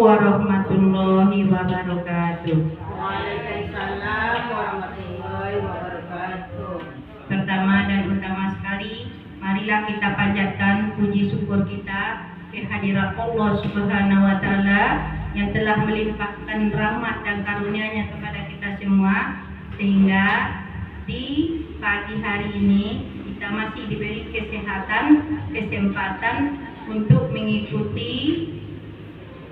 warahmatullahi wabarakatuh. Waalaikumsalam warahmatullahi wabarakatuh. Pertama dan utama sekali, marilah kita panjatkan puji syukur kita kehadirat Allah Subhanahu wa Ta'ala yang telah melimpahkan rahmat dan karunia-Nya kepada kita semua, sehingga di pagi hari ini kita masih diberi kesempatan untuk mengikuti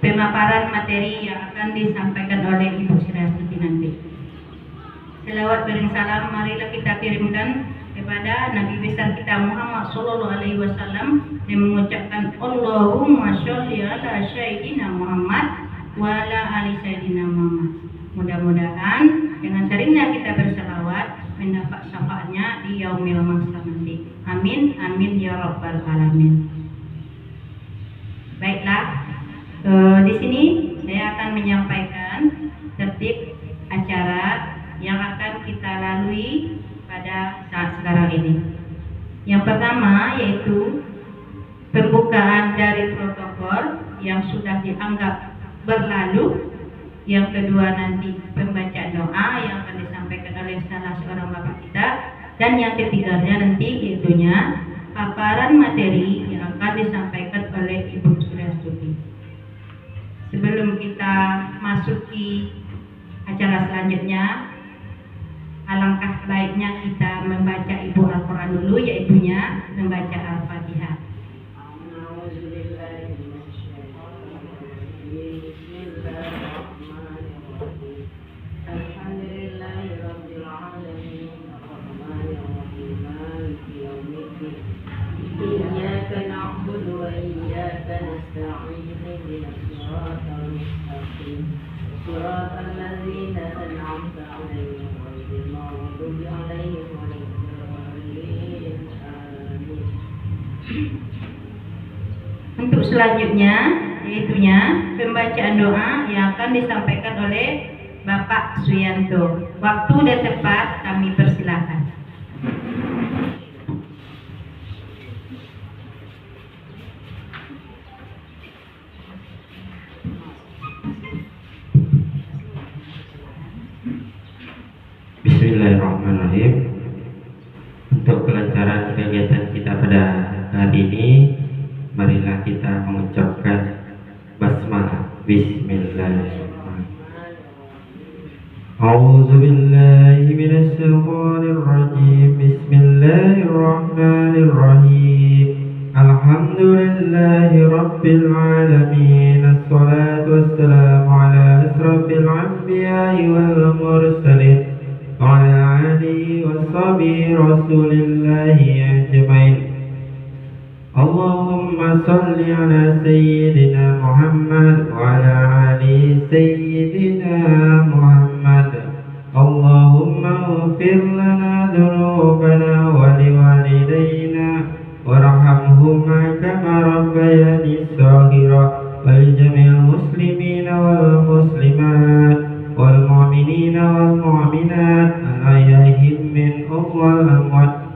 pemaparan materi yang akan disampaikan oleh Ibu Siti nanti. Selawat bering salam marilah kita kirimkan kepada Nabi besar kita Muhammad Sallallahu Alaihi Wasallam yang mengucapkan Allahumma sholli ala Sayyidina Muhammad wa ala ali Sayyidina Muhammad. Mudah-mudahan dengan seringnya kita berselawat mendapat syafaatnya di yaumil mahsyar nanti. Amin amin ya rabbal alamin. Baiklah, di sini saya akan menyampaikan tertib acara yang akan kita lalui pada saat sekarang ini. Yang pertama yaitu pembukaan dari protokol yang sudah dianggap berlalu. Yang kedua nanti pembacaan doa yang akan disampaikan oleh salah seorang bapak kita. Dan yang ketiganya nanti yaitunya paparan materi yang akan disampaikan oleh Ibu Siti. Sebelum kita masuki acara selanjutnya, alangkah baiknya kita membaca Ibu Al-Quran dulu, yaitunya membaca Al-Fatihah. صراط الذين أنعمت عليهم غير المغضوب عليهم ولا الضالين. آمين. Untuk selanjutnya yaitunya pembacaan doa yang akan disampaikan oleh Bapak Suyanto. Waktu dan tempat kami persilakan. Bismillahirrahmanirrahim. Untuk kelancaran kegiatan kita pada hari ini, marilah kita mengucapkan basmalah. Bismillahirrahmanirrahim. A'udzu billahi minasy syaithanir rajim. Bismillahirrahmanirrahim. Alhamdulillahi rabbil alamin. Assalatu wassalamu ala asrafil anbiya'i wal mursalin wa ala alihi washabihi rasulillahi ajmain. Allahumma salli ala sayyidina Muhammad wa ala ali sayyidina Muhammad. Allahumma ighfir lana dhunubana wa liwalidayna warhamhuma kama rabbayani shaghira wal jami'il muslimina wal muslimat wal mu'minina wal mu'minat al-ahya'ihim minhum wal amwat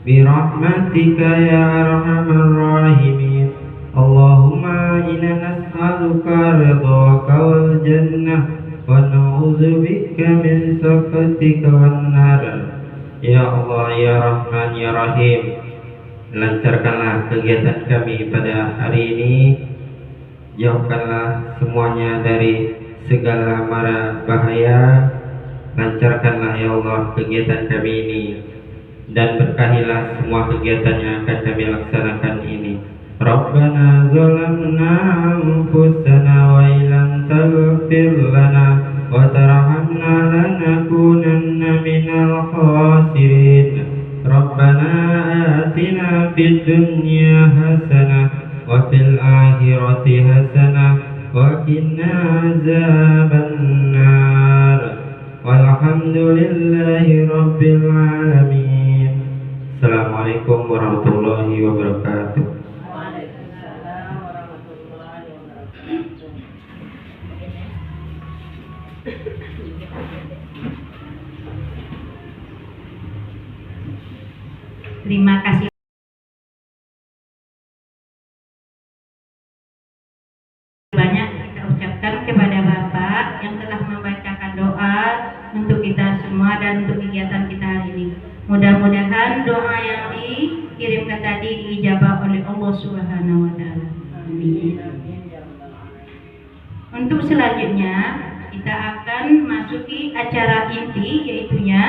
birahmatika ya arhamar rahimin. Allahumma inna nas'aluka ridhaka wal jannah wa na'udzubika min sakhatika wan nar. Ya Allah ya Rahman ya Rahim, lancarkanlah kegiatan kami pada hari ini. Jauhkanlah semuanya dari segala mara bahaya. Lancarkanlah ya Allah kegiatan kami ini, dan berkahilah semua kegiatan yang akan kami laksanakan ini. Rabbana zalamna anfusana wa illam taghfir lana wa tarhamna lanakunanna minal khasirin. Rabbana atina fid dunya hasanah wa fil akhirati hasanah wa qina azabannar. Walhamdulillahi rabbil alamin. Assalamualaikum warahmatullahi wabarakatuh. Waalaikumsalam warahmatullahi wabarakatuh. Terima kasih banyak kita Mudah-mudahan doa yang dikirimkan tadi diijabah oleh Allah Subhanahu wa taala. Amin. Untuk selanjutnya kita akan masuki acara inti, yaitunya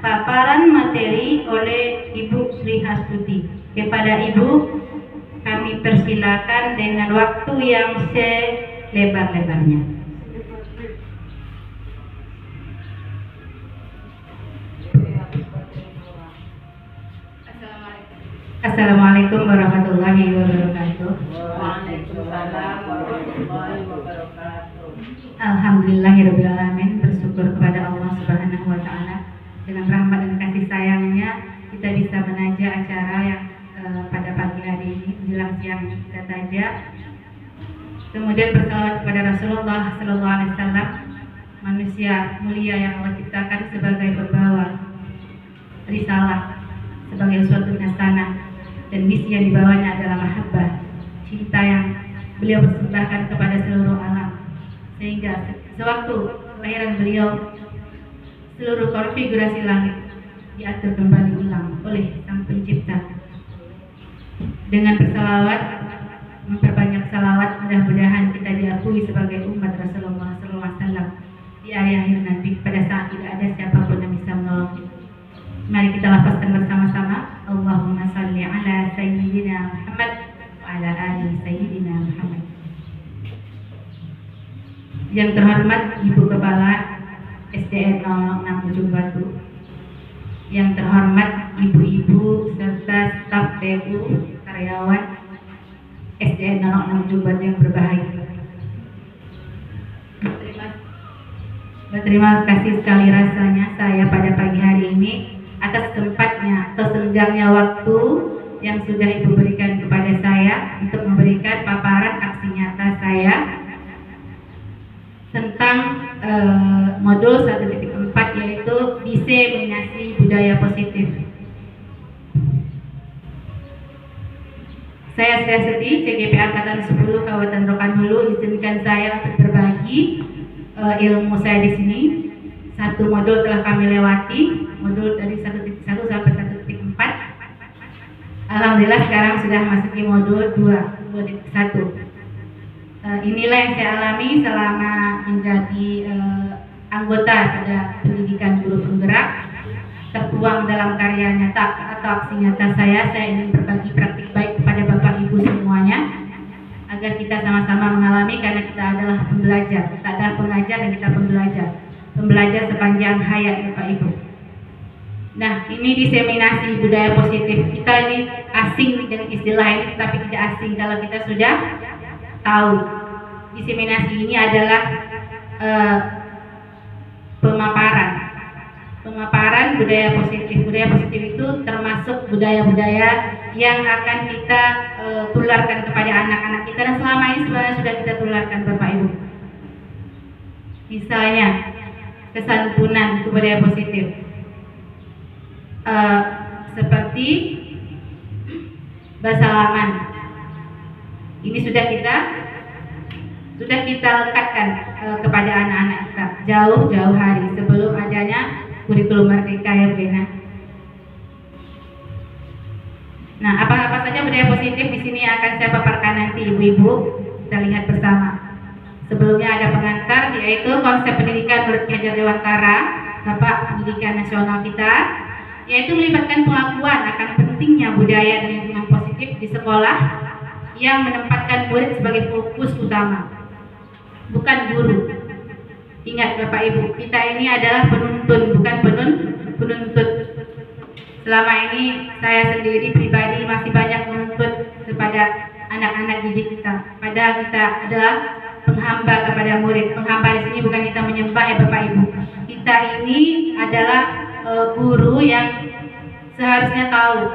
paparan materi oleh Ibu Sri Hastuti. Kepada Ibu kami persilakan dengan waktu yang selebar-lebarnya. Assalamualaikum warahmatullahi wabarakatuh. Waalaikumsalam warahmatullahi wabarakatuh. Alhamdulillahirabbil alamin, bersyukur kepada Allah Subhanahu wa taala. Dengan rahmat dan kasih sayangnya kita bisa menaja acara yang pada pagi hari ini menjelang siang kita taja. Kemudian bersalawat kepada Rasulullah sallallahu alaihi wasallam, manusia mulia yang Allah ciptakan sebagai pembawa risalah, sebagai suatu hasanah, dan misi yang dibawanya adalah mahabbah, cinta yang beliau persembahkan kepada seluruh alam, sehingga sewaktu kelahiran beliau seluruh konfigurasi langit diatur kembali ulang oleh Sang Pencipta. Dengan bersalawat, memperbanyak salawat, mudah-mudahan kita diakui sebagai umat Rasulullah SAW di akhir nanti, pada saat tidak ada siapapun yang bisa menolong kita. Mari kita lafazkan bersama-sama, Allahumma salli ala Sayyidina Muhammad wa ala ali Sayyidina Muhammad. Yang terhormat Ibu Kepala SDN 06 Ujung Batu, yang terhormat ibu-ibu serta staf TU, karyawan SDN 06 Ujung Batu yang berbahagia. Berterima kasih sekali rasanya saya pada pagi hari ini atas sempatnya atau senggangnya waktu yang sudah Ibu berikan kepada saya untuk memberikan paparan aksi nyata saya tentang modul 1.4, yaitu diseminasi budaya positif. Saya Sri, CGP Angkatan 10 Kabupaten Rokan-Hulu, izinkan saya untuk berbagi ilmu saya di sini. Satu modul telah kami lewati, modul dari 1.1 sampai 1.4. Alhamdulillah sekarang sudah masuki modul 2.1. Inilah yang saya alami selama menjadi anggota pada pendidikan guru penggerak, tertuang dalam karya nyata atau aksi nyata saya ingin berbagi praktik baik kepada Bapak Ibu semuanya, agar kita sama-sama mengalami, karena kita adalah pembelajar, kita adalah pengajar dan kita pembelajar sepanjang hayat Bapak Ibu. Nah, ini diseminasi budaya positif. Kita ini asing dengan istilah ini, tetapi tidak asing kalau kita sudah tahu. Diseminasi ini adalah pemaparan budaya positif. Budaya positif itu termasuk budaya-budaya yang akan kita tularkan kepada anak-anak kita, dan selama ini sebenarnya sudah kita tularkan Bapak Ibu. Misalnya kesantunan itu budaya positif, seperti bersalaman. Ini sudah kita lekatkan kepada anak-anak kita jauh-jauh hari sebelum adanya kurikulum Merdeka ya Bu Dena. Nah, apa saja budaya positif di sini akan saya paparkan nanti Ibu-ibu, kita lihat bersama. Sebelumnya ada pengantar, yaitu konsep pendidikan menurut Ki Hajar Dewantara, Bapak Pendidikan Nasional kita, yaitu melibatkan pengakuan akan pentingnya budaya dan lingkungan positif di sekolah yang menempatkan murid sebagai fokus utama, bukan guru. Ingat Bapak Ibu, kita ini adalah penuntun, bukan penuntut. Selama ini saya sendiri pribadi masih banyak menuntut kepada anak-anak didik kita, padahal kita adalah penghamba kepada murid. Penghamba di sini bukan kita menyembah ya Bapak Ibu. Kita ini adalah guru yang seharusnya tahu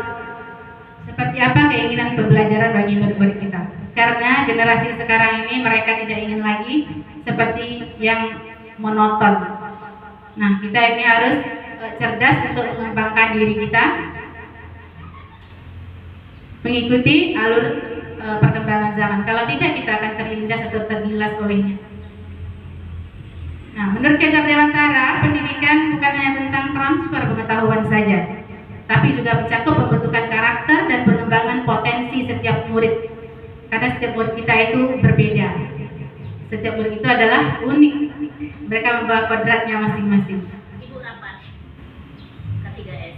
seperti apa keinginan pembelajaran bagi murid-murid kita. Karena generasi sekarang ini mereka tidak ingin lagi seperti yang monoton. Nah, kita ini harus cerdas untuk mengembangkan diri kita, mengikuti alur perkembangan zaman. Kalau tidak, kita akan terlindas atau tergilas olehnya. Nah, menurut Ki Hajar Dewantara, pendidikan bukan hanya tentang transfer pengetahuan saja, juga mencakup pembentukan karakter dan pengembangan potensi setiap murid. Karena setiap murid kita itu berbeda. Setiap murid itu adalah unik. Mereka membawa kodratnya masing-masing. Ibu rapat K3S.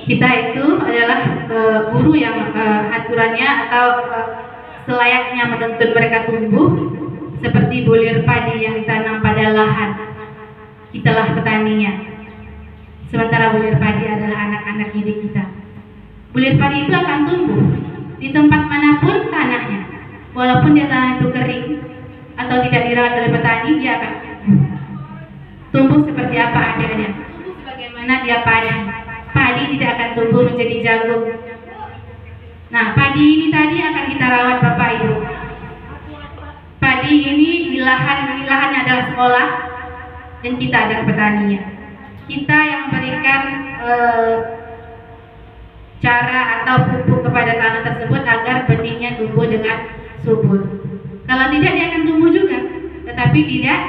Kita itu adalah guru yang aturannya atau selayaknya menuntun mereka tumbuh seperti bulir padi yang ditanam pada lahan. Kitalah petaninya. Sementara bulir padi adalah anak-anak didik kita. Bulir padi itu akan tumbuh di tempat manapun tanahnya. Walaupun dia tanah itu kering atau tidak dirawat oleh petani, dia akan tumbuh seperti apa adanya. Tumbuh sebagaimana dia padi. Padi tidak akan tumbuh menjadi jagung. Nah, padi ini tadi akan kita rawat Bapak Ibu. Padi ini di lahannya adalah sekolah dan kita adalah petaninya. Kita yang memberikan cara atau pupuk kepada tanah tersebut agar benihnya tumbuh dengan subur. Kalau tidak, dia akan tumbuh juga, tetapi tidak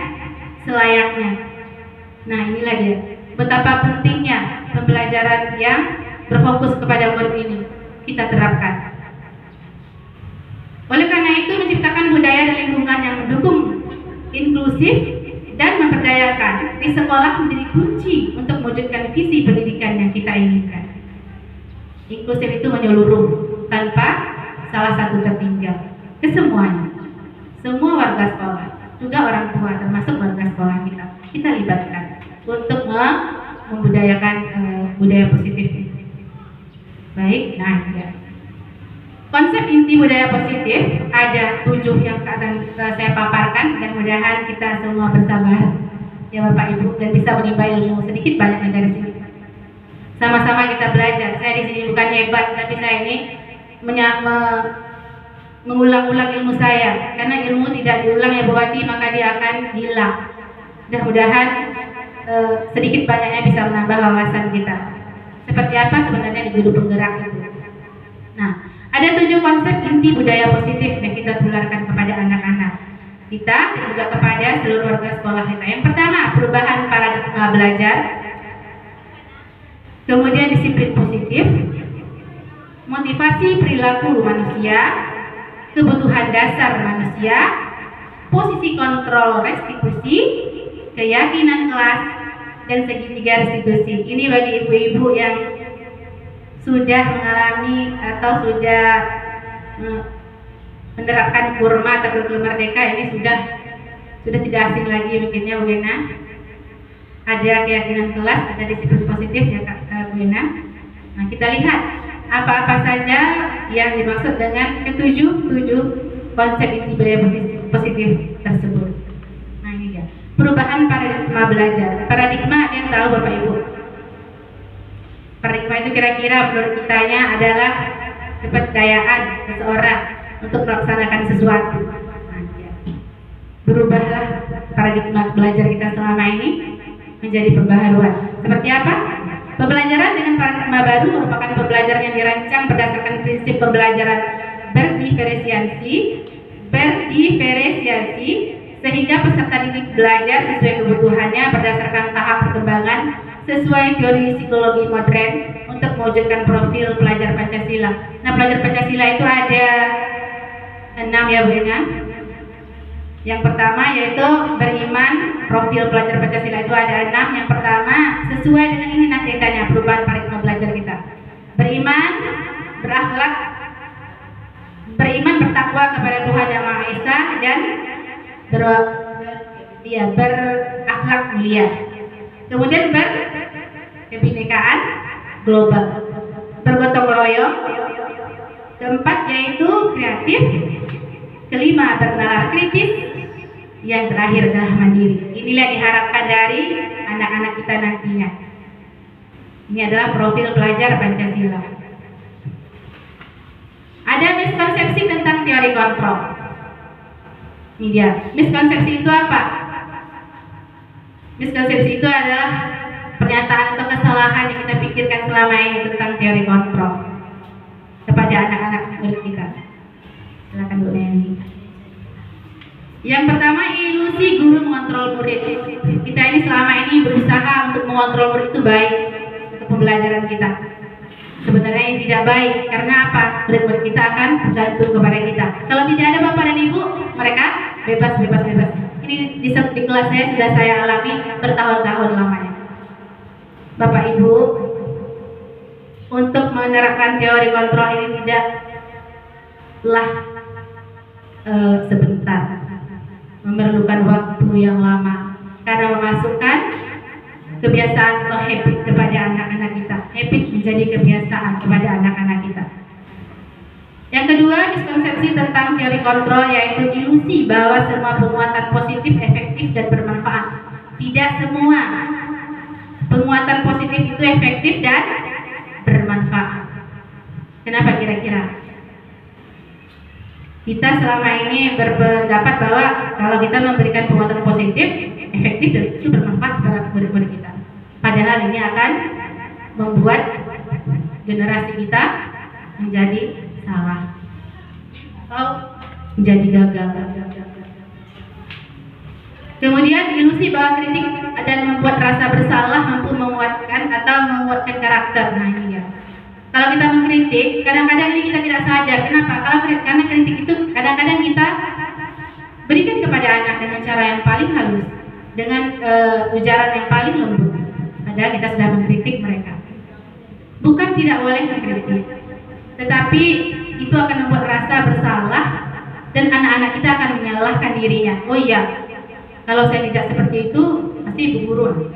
selayaknya. Nah, inilah dia betapa pentingnya pembelajaran yang berfokus kepada murid ini kita terapkan. Oleh karena itu, menciptakan budaya dan lingkungan yang mendukung inklusif dan memberdayakan di sekolah menjadi kunci untuk mewujudkan visi pendidikan yang kita inginkan. Inklusif itu menyeluruh tanpa salah satu tertinggal ke semuanya. Semua warga sekolah, juga orang tua termasuk warga sekolah kita libatkan untuk membudayakan budaya positif. Baik, nah ya. Konsep inti budaya positif ada 7 yang akan saya paparkan, dan mudah-mudahan kita semua bersabar ya Bapak Ibu dan bisa menimba ilmu sedikit banyaknya dari sini. Sama-sama kita belajar. Saya di sini bukan hebat, tapi saya ini mengulang-ulang ilmu saya, karena ilmu tidak diulang ya Bu Wati, maka dia akan hilang. Mudah-mudahan sedikit banyaknya bisa menambah wawasan kita. Seperti apa sebenarnya di guru penggerak itu. Nah, ada 7 konsep inti budaya positif yang kita tularkan kepada anak-anak kita dan juga kepada seluruh warga sekolah kita. Yang pertama, perubahan paradigma belajar. Kemudian disiplin positif, motivasi perilaku manusia, kebutuhan dasar manusia, posisi kontrol restitusi, keyakinan kelas, dan segitiga restitusi. Ini bagi ibu-ibu yang sudah mengalami atau sudah menerapkan kurma atau kurikulum merdeka, ini sudah tidak asing lagi mungkinnya Bu Ena. Ada keyakinan kelas, ada disiplin positif ya Kak Bu Ena. Nah, kita lihat apa-apa saja yang dimaksud dengan ketujuh konsep inti budaya positif tersebut. Nah, ini dia. Perubahan paradigma belajar. Paradigma ada yang tahu Bapak Ibu? Paradigma itu kira-kira menurut kitanya adalah kepercayaan seseorang untuk melaksanakan sesuatu. Nah, ya. Berubahlah paradigma belajar kita selama ini menjadi pembaharuan. Seperti apa? Pembelajaran dengan paradigma baru merupakan pembelajaran yang dirancang berdasarkan prinsip pembelajaran berdiferensiasi, sehingga peserta didik belajar sesuai kebutuhannya berdasarkan tahap perkembangan sesuai teori psikologi modern untuk mewujudkan profil pelajar Pancasila. Nah, pelajar Pancasila itu ada 6 ya Bu Ena. Yang pertama yaitu beriman. Profil pelajar Pancasila itu ada 6. Yang pertama, sesuai dengan ini nanti ditanya perubahan paradigma belajar kita. Beriman, berakhlak, beriman bertakwa kepada Tuhan Yang Maha Esa, dan berakhlak mulia. Kemudian berkebinekaan global, bergotong royong. Keempat yaitu kreatif. Kelima, bernalar kritis. Yang terakhir adalah mandiri. Inilah diharapkan dari anak-anak kita nantinya. Ini adalah profil pelajar Pancasila. Ada miskonsepsi tentang teori kontrol. Ini dia. Miskonsepsi itu apa? Miskonsepsi itu adalah pernyataan atau kesalahan yang kita pikirkan selama ini tentang teori kontrol kepada anak-anak murid kita. Silakan Bu Neni. Yang pertama, ilusi guru mengontrol murid. Kita ini selama ini kami berusaha untuk mengontrol murid itu baik untuk pembelajaran kita. Sebenarnya ini tidak baik, karena apa? Murid-murid kita akan bergantung kepada kita. Kalau tidak ada bapak dan ibu, mereka bebas. Ini di kelas saya sudah saya alami bertahun-tahun lamanya. Bapak ibu, untuk menerapkan teori kontrol ini tidaklah sebentar, memerlukan waktu yang lama, karena memasukkan kebiasaan atau habit kepada anak-anak kita. Habit menjadi kebiasaan kepada anak-anak kita. Yang kedua, miskonsepsi tentang teori kontrol, yaitu ilusi bahwa semua penguatan positif efektif dan bermanfaat. Tidak semua penguatan positif itu efektif dan bermanfaat. Kenapa kira-kira? Kita selama ini berpendapat bahwa kalau kita memberikan penguatan positif, efektif dan itu bermanfaat kepada murid-murid kita. Padahal ini akan membuat generasi kita menjadi salah atau menjadi gagal. Kemudian ilusi bahwa kritik dan membuat rasa bersalah mampu menguatkan atau menguatkan karakter. Nah ini ya. Kalau kita mengkritik, kadang-kadang ini kita tidak sadar. Kenapa? Karena kritik itu kadang-kadang kita berikan kepada anak dengan cara yang paling halus, dengan ujaran yang paling lembut. Padahal kita sudah mengkritik mereka. Bukan tidak boleh mengkritik, tetapi itu akan membuat rasa bersalah dan anak-anak kita akan menyalahkan dirinya. Oh iya, kalau saya tidak seperti itu pasti berguru.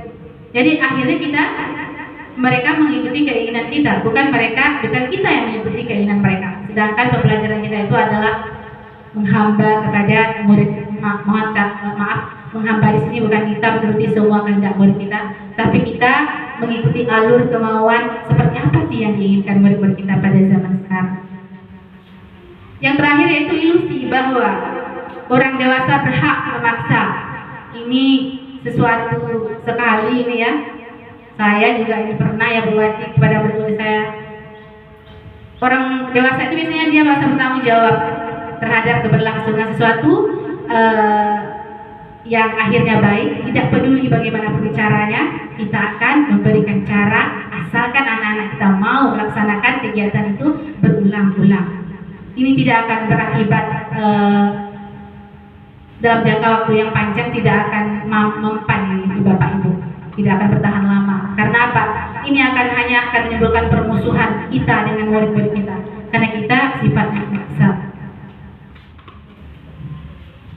Jadi akhirnya mereka mengikuti keinginan kita, bukan kita yang mengikuti keinginan mereka. Sedangkan pembelajaran kita itu adalah menghamba kepada murid. Menghamba di sini bukan kita menuruti semua kehendak murid kita, tapi kita mengikuti alur kemauan seperti apa sih yang diinginkan murid-murid kita pada zaman sekarang. Yang terakhir yaitu ilusi bahwa orang dewasa berhak memaksa. Ini sesuatu sekali ini ya. Saya juga ini pernah ya berwajib kepada murid-murid saya. Orang dewasa itu biasanya dia merasa bertanggung jawab terhadap keberlangsungan sesuatu yang akhirnya baik, tidak peduli bagaimanapun caranya, kita akan memberikan cara asalkan anak-anak kita mau melaksanakan kegiatan itu berulang-ulang. Ini tidak akan berakibat dalam jangka waktu yang panjang, tidak akan mempan di Bapak Ibu, tidak akan bertahan lama. Karena apa? Ini hanya akan menimbulkan permusuhan kita dengan murid-murid kita, karena kita sifatnya maksa.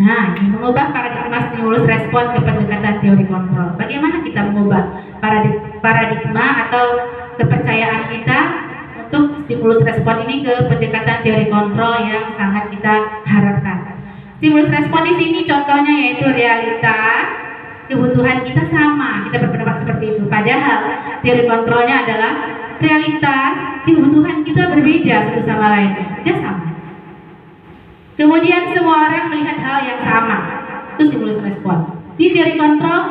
Nah, ini mengubah paradigma stimulus respon ke pendekatan teori kontrol. Bagaimana kita mengubah paradigma atau kepercayaan kita untuk stimulus respon ini ke pendekatan teori kontrol yang sangat kita harapkan. Stimulus respon di sini contohnya yaitu realita, kebutuhan kita sama, kita berpendapat seperti itu. Padahal teori kontrolnya adalah realitas, kebutuhan kita berbeda satu sama lain, tidak sama. Kemudian semua orang melihat hal yang sama, itu stimulus respon. Di teori kontrol,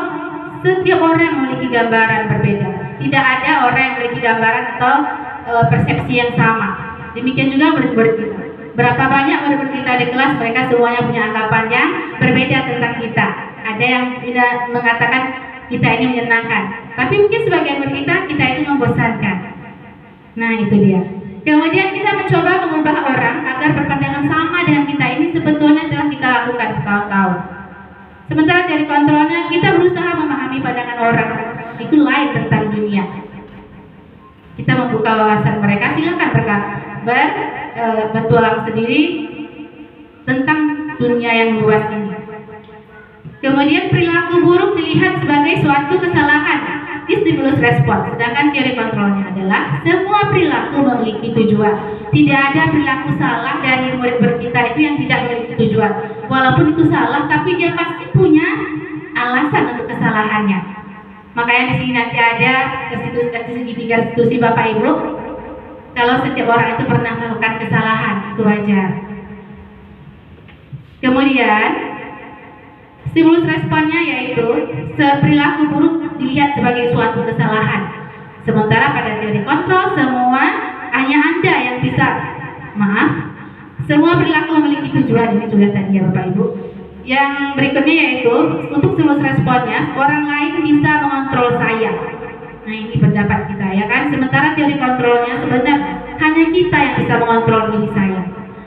setiap orang memiliki gambaran berbeda. Tidak ada orang yang memiliki gambaran atau persepsi yang sama. Demikian juga murid-murid kita. Berapa banyak murid-murid kita di kelas, mereka semuanya punya anggapan yang berbeda tentang kita. Ada yang tidak mengatakan kita ini menyenangkan, tapi mungkin sebagian murid kita itu membosankan. Nah itu dia. Kemudian kita mencoba mengubah orang agar berpandangan sama dengan kita. Ini sebetulnya telah kita lakukan bertahun-tahun. Sementara dari kontrolnya kita berusaha memahami pandangan orang itu lain tentang dunia. Kita membuka wawasan mereka, silakan mereka bertualang sendiri tentang dunia yang luas ini. Kemudian perilaku buruk dilihat sebagai suatu kesalahan di stimulus respon. Sedangkan teori kontrolnya adalah semua perilaku memiliki tujuan. Tidak ada perilaku salah dari murid-murid kita itu yang tidak memiliki tujuan. Walaupun itu salah, tapi dia pasti punya alasan untuk kesalahannya. Makanya di sini nanti ada segitiga restitusi Bapak Ibu. Kalau setiap orang itu pernah melakukan kesalahan, itu wajar. Kemudian stimulus responnya yaitu perilaku buruk dilihat sebagai suatu kesalahan. Sementara pada teori kontrol semua hanya Anda yang bisa, semua perilaku memiliki tujuan. Ini sudah tadi ya Bapak Ibu. Yang berikutnya yaitu untuk stimulus responnya, orang lain bisa mengontrol Nah ini pendapat kita ya kan. Sementara teori kontrolnya sebenarnya hanya kita yang bisa mengontrol diri saya.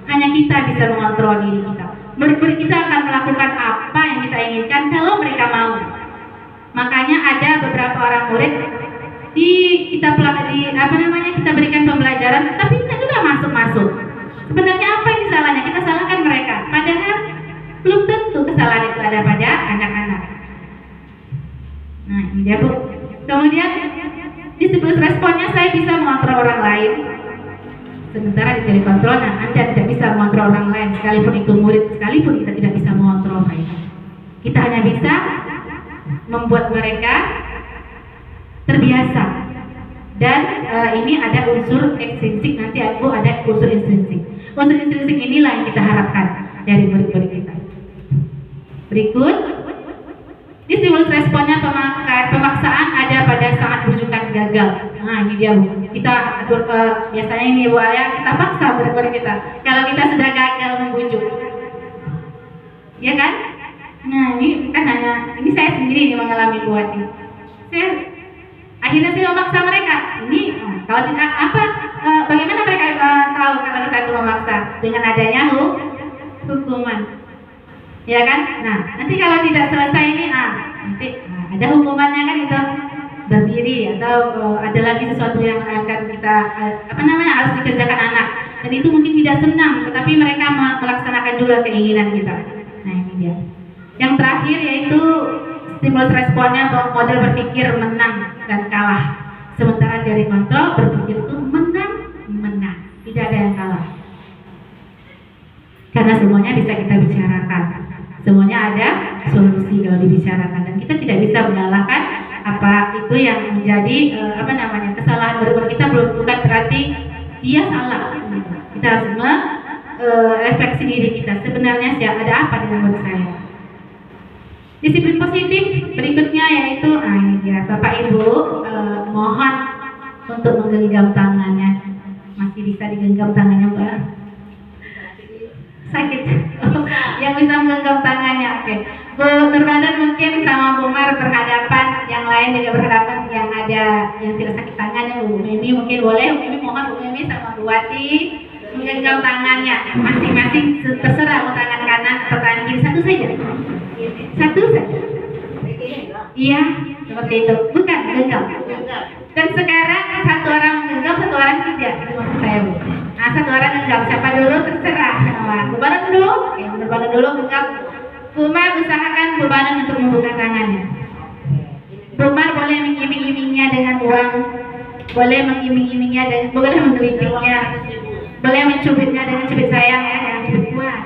Hanya kita bisa mengontrol diri kita. Murid-murid kita akan melakukan apa yang kita inginkan kalau mereka mau. Makanya ada beberapa orang murid kita berikan pembelajaran, tapi kita juga masuk. Sebenarnya apa yang salahnya? Kita salahkan mereka. Padahal belum tentu kesalahan itu ada pada anak-anak. Nah ini dia Bu. Kemudian di stimulus responnya saya bisa mengontrol orang lain. Sementara di teori kontrol, Anda tidak bisa mengontrol orang lain, sekalipun itu murid, sekalipun kita tidak bisa mengontrol mereka. Kita hanya bisa membuat mereka terbiasa. Dan ini ada unsur ekstrinsik, nanti aku ada unsur intrinsik. Unsur intrinsik inilah yang kita harapkan dari murid-murid kita. Berikut, di stimulus responnya pemaksaan ada pada saat rujukan gagal. Nah ini dia Bu. Kita atur biasanya ini Bu ya, kita paksa murid-murid kita. Kalau kita sudah gagal membujuk, ya kan? Nah ini kan ini saya sendiri yang mengalami buat ini. Akhirnya saya memaksa mereka. Ini kalau tidak bagaimana mereka tahu kalau kita itu memaksa? Dengan adanya hukuman. Ya kan? Nah, nanti kalau tidak selesai ini, nanti ada hukumannya kan itu berdiri atau ada lagi sesuatu yang akan kita harus dikerjakan anak. Dan itu mungkin tidak senang, tetapi mereka melaksanakan juga keinginan kita. Nah ini dia. Yang terakhir yaitu stimulus responnya model berpikir menang dan kalah. Sementara dari kontrol berpikir itu menang, tidak ada yang kalah. Karena semuanya bisa kita bicarakan. Semuanya ada solusi kalau dibicarakan, dan kita tidak bisa menyalahkan apa itu yang menjadi kesalahan murid kita. Bukan berarti dia salah. Kita harus refleksi diri kita, sebenarnya ada apa dengan murid saya. Disiplin positif berikutnya yaitu ini dia Bapak Ibu, mohon untuk menggenggam tangannya. Masih bisa digenggam tangannya Mbak? Sakit. Yang bisa menggenggam tangannya. Oke. Bu Nurbadan mungkin sama Bu Mar berhadapan, yang lain juga berhadapan, yang tidak sakit tangannya Bu Mimi mungkin boleh. Bu Mimi mohon Bu Mimi sama Bu Wati menggenggam tangannya. Masing-masing terserah mau tangan kanan atau tangan kiri, satu saja. Iya, seperti itu. Bukan genggam. Dan sekarang satu orang genggam, satu orang tidak. Itu maksud saya Bu. Nah, satu orang genggam, siapa dulu terserah. Bu Banan dulu, Bu Banan dulu genggam. Bu Mar usahakan Bu Banan untuk membuka tangannya. Bu Mar boleh mengiming-imingnya dengan uang, boleh mengiming-imingnya dengan, boleh menggelitiknya, boleh mencubitnya dengan cubit sayang ya, jangan cubit kuat.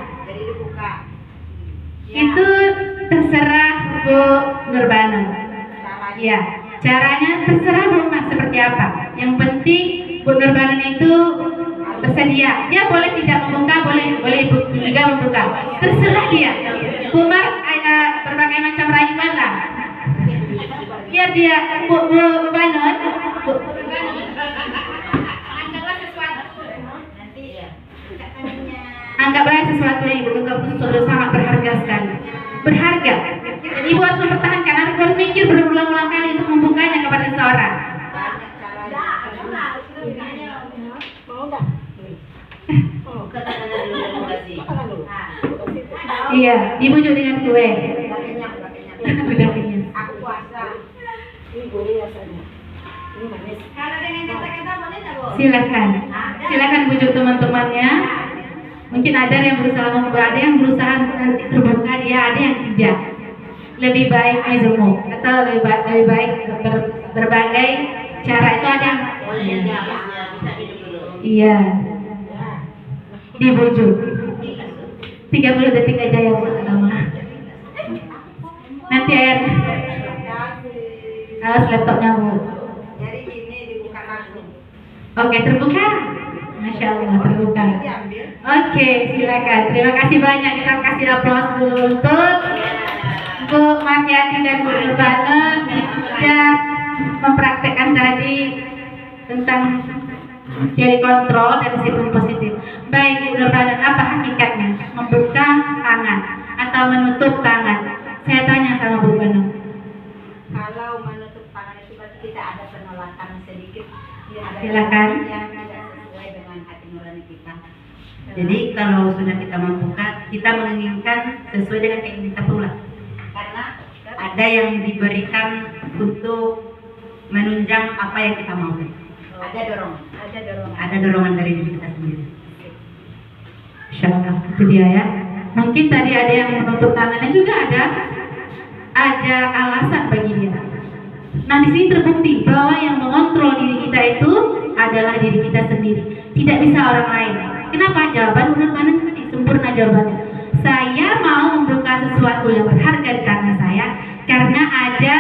Itu terserah Bu Nurbanan. Ya, caranya terserah Bu Mas seperti apa. Yang penting Bu Nurbanan itu bersedia. Dia boleh tidak membuka, boleh juga membuka. Terserah dia. Bu Mar berbagai macam rayuan lah. Biar dia Bu Banon. Anggaplah sesuatu yang Ibu genggam itu sudah sangat berharga sekali. Berharga. Jadi Ibu harus mempertahankan, harus mikir berulang-ulang kali untuk membukanya kepada seseorang. Iya, dibujuk dengan kue. Udah kenyang. Aku puasa. Ini boleh rasanya. Ini manis. Kalau dengan kata-kata boleh nggak Bu? Silakan bujuk teman-temannya. Mungkin ada yang berusaha membuka, ada yang berusaha terbuka, ada yang tidak. Lebih baik mezumuk atau lebih baik berbagai cara itu ada. Iya. Dibujuk. 30 detik aja ya Bu, lama. Nanti air. Laptopnya Bu. Jadi ini dibuka langsung. Oke, terbuka. Masya Allah, terbuka. Oke, silakan. Terima kasih banyak. Kita kasih aplaus dulu untuk Bu Marjani dan Bu Nurbanan sudah mempraktekkan tadi tentang teori kontrol dan disiplin positif. Baik Bu Nurbanan, apa hakikatnya membuka tangan atau menutup tangan? Saya tanya sama Bu Banan. Kalau menutup tangan itu berarti kita ada penolakan sedikit. Ada Silakan. yang tidak sesuai dengan hati nurani kita. Jadi kalau sudah kita membuka, kita menginginkan sesuai dengan keinginan kita pula. Karena Ada yang diberikan untuk menunjang apa yang kita mau. ada dorongan. Ada dorongan dari diri kita sendiri. Insyaallah, itu dia ya. Mungkin tadi ada yang menutup tangannya juga ada alasan bagi dia. Nah, di sini terbukti bahwa yang mengontrol diri kita itu adalah diri kita sendiri, tidak bisa orang lain. Kenapa? Jawaban benar-benar tadi sempurna jawabannya. Saya mau membuka sesuatu yang berharga di tangan saya karena ada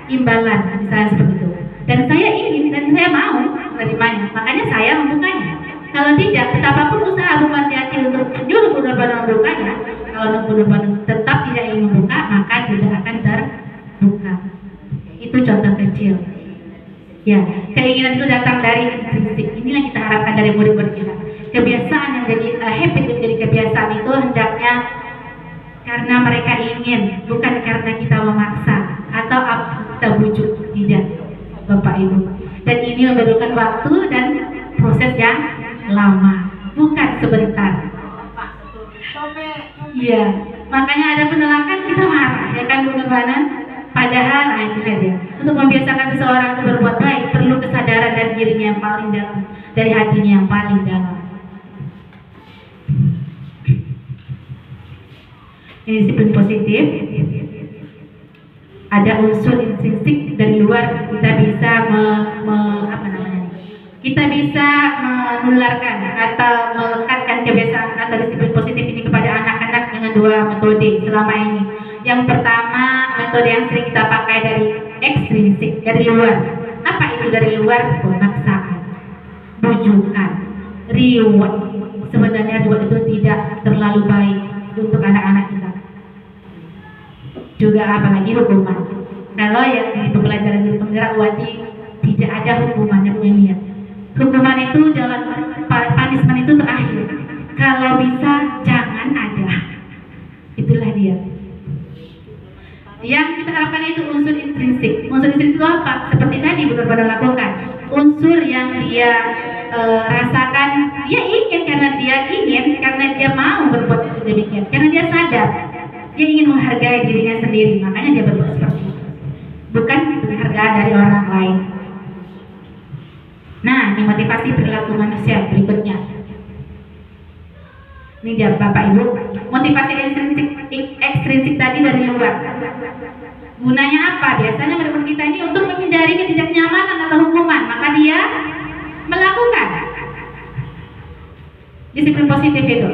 imbalan, misalnya seperti itu. Dan saya ingin dan saya mau menerimanya, makanya saya membukanya. Kalau tidak, betapapun usaha bukan hati untuk menyuruh benar-benar membukanya, kalau benar-benar tetap tidak ingin membuka, maka tidak akan terbuka. Itu contoh kecil. Ya, keinginan itu datang dari intrinsik. Inilah yang kita harapkan dari murid-murid kita. Kebiasaan yang jadi habit yang jadi kebiasaan itu hendaknya karena mereka ingin, bukan karena kita memaksa atau kita bujuk, tidak, Bapak Ibu. Dan ini memerlukan waktu dan proses yang lama, bukan sebentar. Iya, makanya ada penolakan kita marah, ya kan Bu Nurwana? Padahal itu saja. Untuk membiasakan seseorang untuk berbuat baik perlu kesadaran dari dirinya yang paling dalam, dari hatinya yang paling dalam. Ini disiplin positif. Ada unsur intrinsik dari luar, kita bisa kita bisa menularkan atau melekatkan kebiasaan atau disiplin positif ini kepada anak-anak dengan dua metode selama ini. Yang pertama, metode yang sering kita pakai dari ekstrinsik, dari luar. Apa itu dari luar? Pemaksaan, bujukan, reward. Sebenarnya reward itu tidak terlalu baik untuk anak-anak kita. Juga apalagi hukuman. Kalau yang di pembelajaran dari penggerak wajib tidak ada hukumannya, punya. Hukuman itu jalan punishment itu terakhir. Kalau bisa jangan ada. Itulah dia. Yang kita harapkan itu unsur intrinsik. Unsur intrinsik itu apa? Seperti tadi benar-benar lakukan. Unsur yang dia rasakan, dia ingin karena dia mau berbuat demikian. Karena dia sadar, dia ingin menghargai dirinya sendiri. Makanya dia berbuat seperti itu. Bukan penghargaan dari orang lain. Nah, ini motivasi perilaku manusia berikutnya. Ini dia Bapak Ibu, motivasi ekstrinsik tadi dari luar. Gunanya apa? Biasanya menurut kita ini untuk menghindari ketidaknyamanan atau hukuman, maka dia melakukan disiplin positif itu.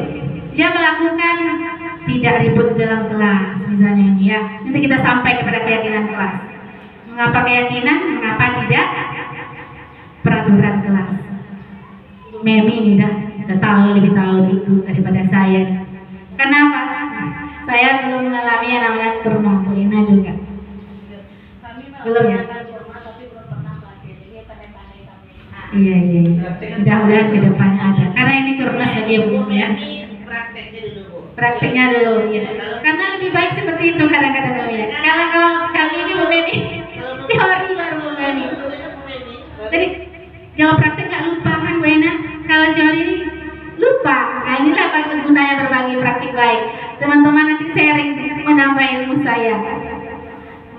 Dia melakukan tidak ribut dalam kelas, misalnya ini ya. Nanti kita sampai kepada keyakinan kelas. Mengapa keyakinan? Mengapa tidak peraturan kelas? Memi ini dah lebih tahu itu daripada saya. Kenapa? Saya belum mengalami yang namanya turma, Bu Ina juga. Belum ya? Iya. Mudah-mudahan ke depan ada. Karena ini turma saja Bu ya. Prakteknya dulu ya. Karena lebih baik seperti itu kadang-kadang ya. Kalau kali ini Bu Memi teori baru Bu Memi. Jadi kalau praktek nggak lupa kan Bu Ina. Kalau teori ini lupa. Nah inilah gunanya berbagi praktik baik. Teman-teman nanti sharing menambah ilmu saya.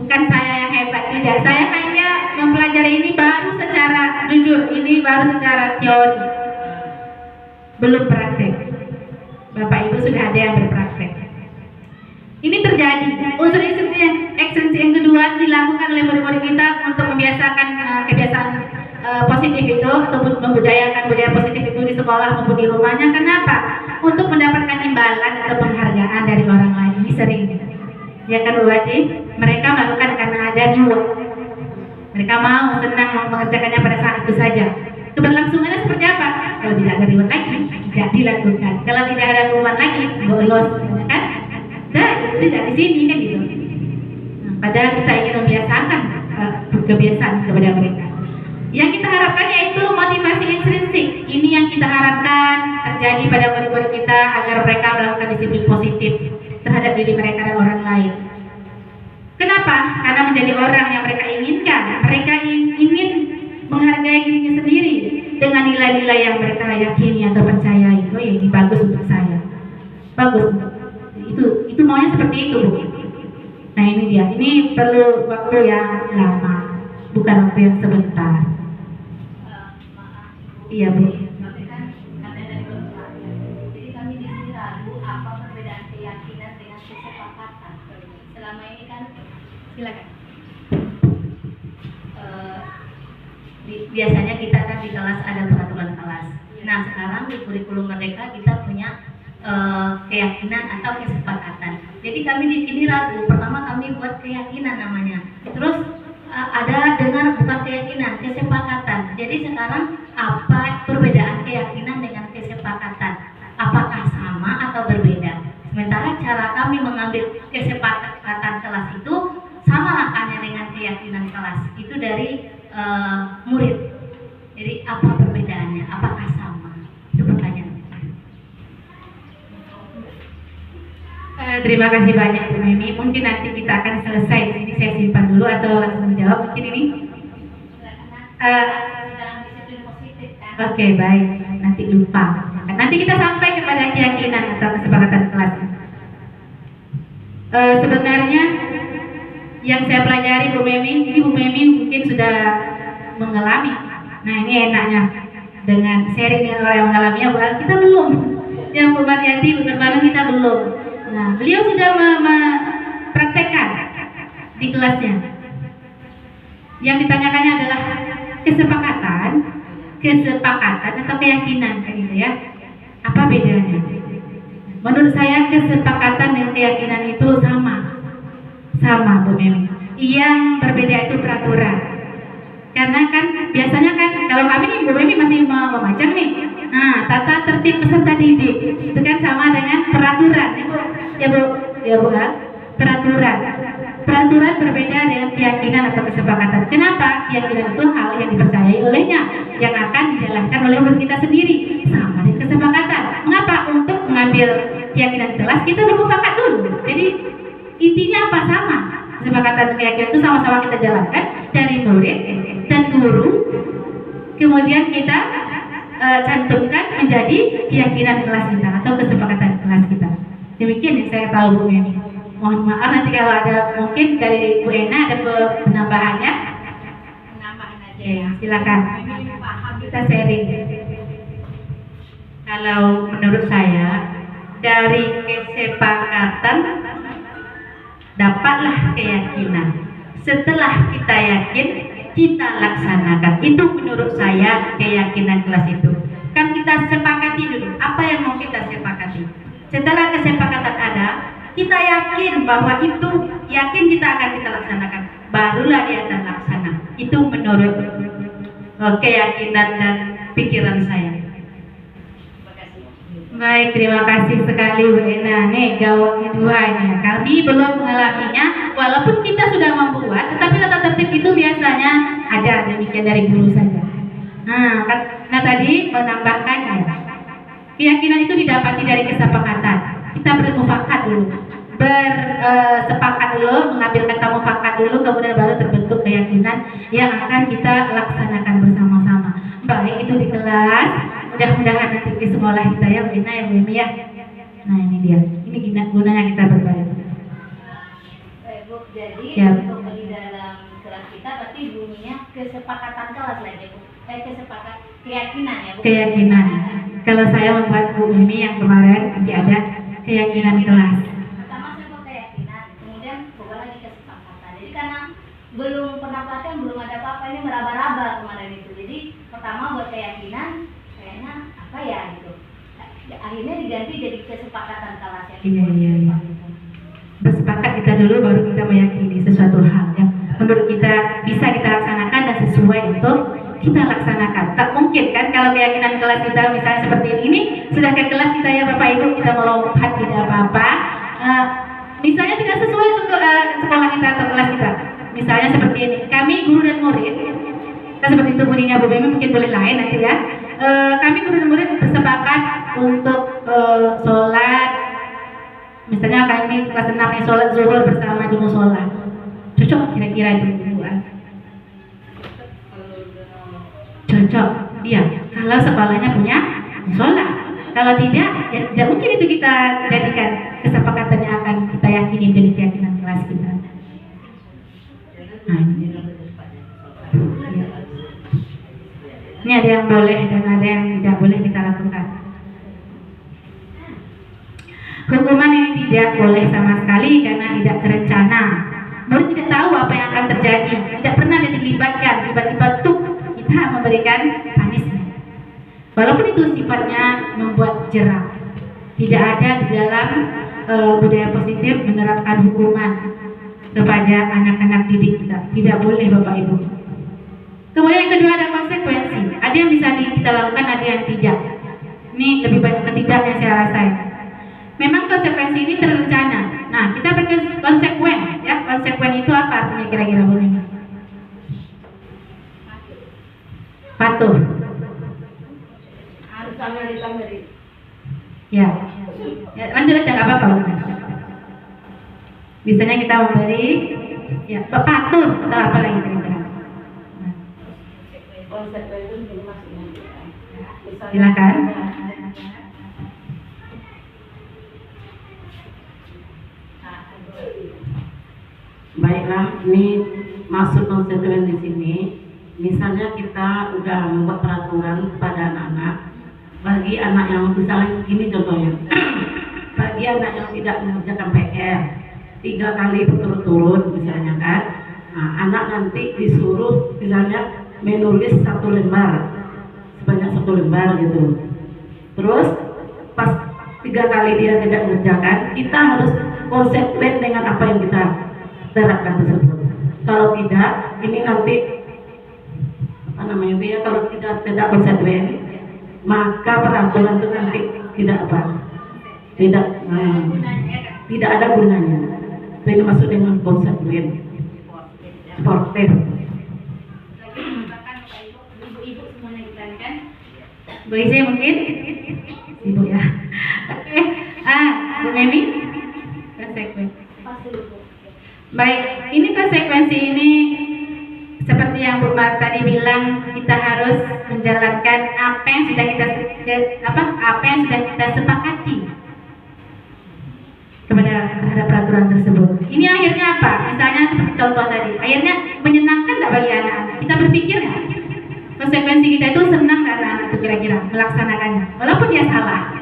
Bukan saya yang hebat, tidak. Saya hanya mempelajari ini baru secara jujur. Ini baru secara teori, belum praktek. Bapak Ibu sudah ada yang berpraktek. Ini terjadi. Unsur ekstensi yang kedua dilakukan oleh murid-murid kita untuk membiasakan kebiasaan positif itu, atau membudayakan budaya positif itu di sekolah maupun di rumahnya. Kenapa? Untuk mendapatkan imbalan atau penghargaan dari orang lain. Ini sering ya kan wajib. Mereka melakukan karena ada reward. Mereka mau senang mengerjakannya pada saat itu saja. Keberlangsungannya seperti apa? Kalau tidak ada reward lagi, tidak dilakukan. Kalau tidak ada hukuman lagi, bolos, kan? Nah, itu tidak di sini kan gitu. Nah, padahal kita ingin membiasakan kebiasaan kepada mereka. Yang kita harapkan yaitu motivasi intrinsik. Ini yang kita harapkan terjadi pada murid-murid kita agar mereka melakukan disiplin positif terhadap diri mereka dan orang lain. Kenapa? Karena menjadi orang yang mereka inginkan. Mereka ingin menghargai dirinya sendiri dengan nilai-nilai yang mereka yakini atau percayai. Oh, ini bagus untuk saya. Bagus. Itu maunya seperti itu, Bu. Nah, ini dia. Ini perlu waktu yang lama, bukan waktu yang sebentar. Iya, Bu. Tapi kan ada dari bertanya. Jadi kami di sini ragu apa perbedaan keyakinan dengan kesepakatan. Selama ini kan Silakan. biasanya kita kan di kelas ada peraturan kelas. Nah, sekarang di kurikulum Merdeka kita punya keyakinan atau kesepakatan. Jadi kami di sini ragu. Pertama kami buat keyakinan namanya. Terus ada dengar bukan keyakinan, kesepakatan. Jadi sekarang apa perbedaan keyakinan dengan kesepakatan? Apakah sama atau berbeda? Sementara cara kami mengambil kesepakatan kelas itu sama angkanya dengan keyakinan kelas. Itu dari murid. Jadi apa perbedaannya? Apakah sama? Itu pertanyaan. Terima kasih banyak Bu Mimi. Mungkin nanti kita akan selesai di sini, saya simpan dulu atau langsung menjawab mungkin ini. Oke, baik. Nanti lupa. Nanti kita sampai kepada keyakinan atau kesepakatan kelas. Sebenarnya yang saya pelajari Bu Mimi, ini Bu Mimi mungkin sudah mengalami. Nah, ini enaknya dengan sharing dengan orang yang mengalaminya, Bu kita belum. Yang Bu Maryanti, Bu Nurmana kita belum. Nah, beliau sudah mempraktekkan di kelasnya. Yang ditanyakannya adalah kesepakatan atau keyakinan, kan gitu ya. Apa bedanya? Menurut saya kesepakatan dan keyakinan itu sama Bu Mimi. Yang berbeda itu peraturan. Karena kan biasanya kan kalau kami nih Bu Mimi masih memajang nih. Nah, tata tertib peserta didik itu kan sama dengan peraturan, ya Bu, peraturan. Peraturan berbeda dengan keyakinan atau kesepakatan. Kenapa? Keyakinan itu hal yang dipercayai olehnya, yang akan dijalankan oleh murid kita sendiri. Sama dengan kesepakatan. Mengapa? Untuk mengambil keyakinan kelas kita bermufakat dulu. Jadi intinya apa? Sama. Kesepakatan dan keyakinan itu sama-sama kita jalankan dari murid dan guru. Kemudian kita cantumkan menjadi keyakinan kelas kita atau kesepakatan kelas kita. Demikian yang saya tahu Bu Mimi. Mohon maaf nanti kalau ada mungkin dari Bu Ena ada penambahannya. Penambahan aja Ya, silakan. Kita sharing. Kalau menurut saya dari kesepakatan dapatlah keyakinan. Setelah kita yakin, kita laksanakan. Itu menurut saya keyakinan kelas itu. Kan kita sepakati dulu apa yang mau kita sepakati. Setelah kesepakatan ada, kita yakin bahwa itu yakin kita akan kita laksanakan. Barulah dia akan laksana. Itu menurut keyakinan dan pikiran saya. Baik, terima kasih sekali Bu Ena. Nih gawat keduanya. Kami belum mengalaminya, walaupun kita sudah membuat, tetapi tata tertib itu biasanya ada demikian dari guru saja. Nah tadi menambahkan keyakinan itu didapati dari kesepakatan. Kita bermufakat dulu, bersepakat dulu, mengambil kata mufakat dulu, kemudian baru terbentuk keyakinan yang akan kita laksanakan bersama-sama. Baik itu di kelas, mudah-mudahan nanti di sekolah kita ya Bu Ina ya Bu Mimi ya. Nah ini dia, ini gunanya kita berbagi. Bu, jadi Ya. untuk di dalam kelas kita berarti bunyinya kesepakatan kelas lagi Bu. Kesepakat keyakinan ya Bu. Keyakinan. Kalau saya membuat Bu Mimi yang kemarin nanti ada keyakinan kelas. Pertama saya buat keyakinan, kemudian bukan lagi kesepakatan. Jadi karena belum pernah pelatihan, belum ada apa-apa, ini meraba-raba kemarin itu. Jadi pertama buat keyakinan, kayaknya apa ya gitu. Akhirnya diganti jadi kesepakatan kelas ya. Iya. Bersepakat kita dulu baru kita meyakini sesuatu hal yang menurut kita bisa kita laksanakan dan sesuai untuk kita laksanakan. Tak mungkin kan kalau keyakinan kelas kita misalnya seperti ini, sudah ke kelas kita ya Bapak Ibu kita melompat tidak apa-apa. Misalnya tidak sesuai untuk sekolah kita atau kelas kita. Misalnya seperti ini, kami guru dan murid, seperti itu bunyinya Bu Mimi mungkin boleh lain nanti ya. Kami guru dan murid bersepakat untuk sholat. Misalnya kami kelas 6 nih sholat zuhur bersama di musola. cocok kira-kira itu buat cocok dia kalau sekolahnya punya musola. Kalau tidak, ya tidak mungkin itu kita jadikan kesepakatan yang akan kita yakini dari keyakinan kelas kita. Nah, ini ada yang boleh dan ada yang tidak boleh kita lakukan. Hukuman yang tidak boleh sama sekali karena tidak terencana. Murid tidak tahu apa yang akan terjadi, tidak pernah dilibatkan, tiba-tiba tuh kita memberikan punishment. Walaupun itu sifatnya membuat jerah, tidak ada di dalam budaya positif menerapkan hukuman kepada anak-anak didik kita. Tidak boleh Bapak Ibu. Kemudian yang kedua ada konsekuensi. Ada yang bisa kita lakukan, ada yang tidak. Ini lebih banyak ketidak yang saya rasain. Memang konsekuensi ini terencana. Nah, kita pakai konsekuen, ya. Konsekuen itu apa artinya kira-kira Bu Mimi? Patuh. Ya, lanjut aja nggak apa-apa. Biasanya kita memberi, ya, patuh atau apa lagi kira-kira? Silakan. Baiklah, ini masuk konsekuen di sini. Misalnya kita udah membuat peraturan pada anak-anak, bagi anak yang misalnya ini contohnya, bagi anak yang tidak mengerjakan PR 3 kali berturut-turut misalnya kan, nah, anak nanti disuruh misalnya menulis 1 lembar sebanyak 1 lembar gitu. Terus pas 3 kali dia tidak mengerjakan, kita harus konsekuen dengan apa yang kita terapkan tersebut. Kalau tidak, ini nanti apa namanya itu ya, kalau tidak konsekuen, maka peraturan itu nanti tidak ada gunanya. Itu masuk dengan konsekuen, sportif. Ibu-ibu semuanya kita kan. Bu Isi mungkin? Ibu ya. Oke. Bu Memi? Konsekuen. Baik, ini konsekuensi ini seperti yang Bu Mar tadi bilang, kita harus menjalankan apa yang sudah kita sepakati terhadap peraturan tersebut. Ini akhirnya apa? Misalnya seperti contoh tadi, akhirnya menyenangkan nggak bagi anak-anak? Kita berpikir nggak? Konsekuensi kita itu senang nggak anak-anak itu kira-kira melaksanakannya? Walaupun dia salah,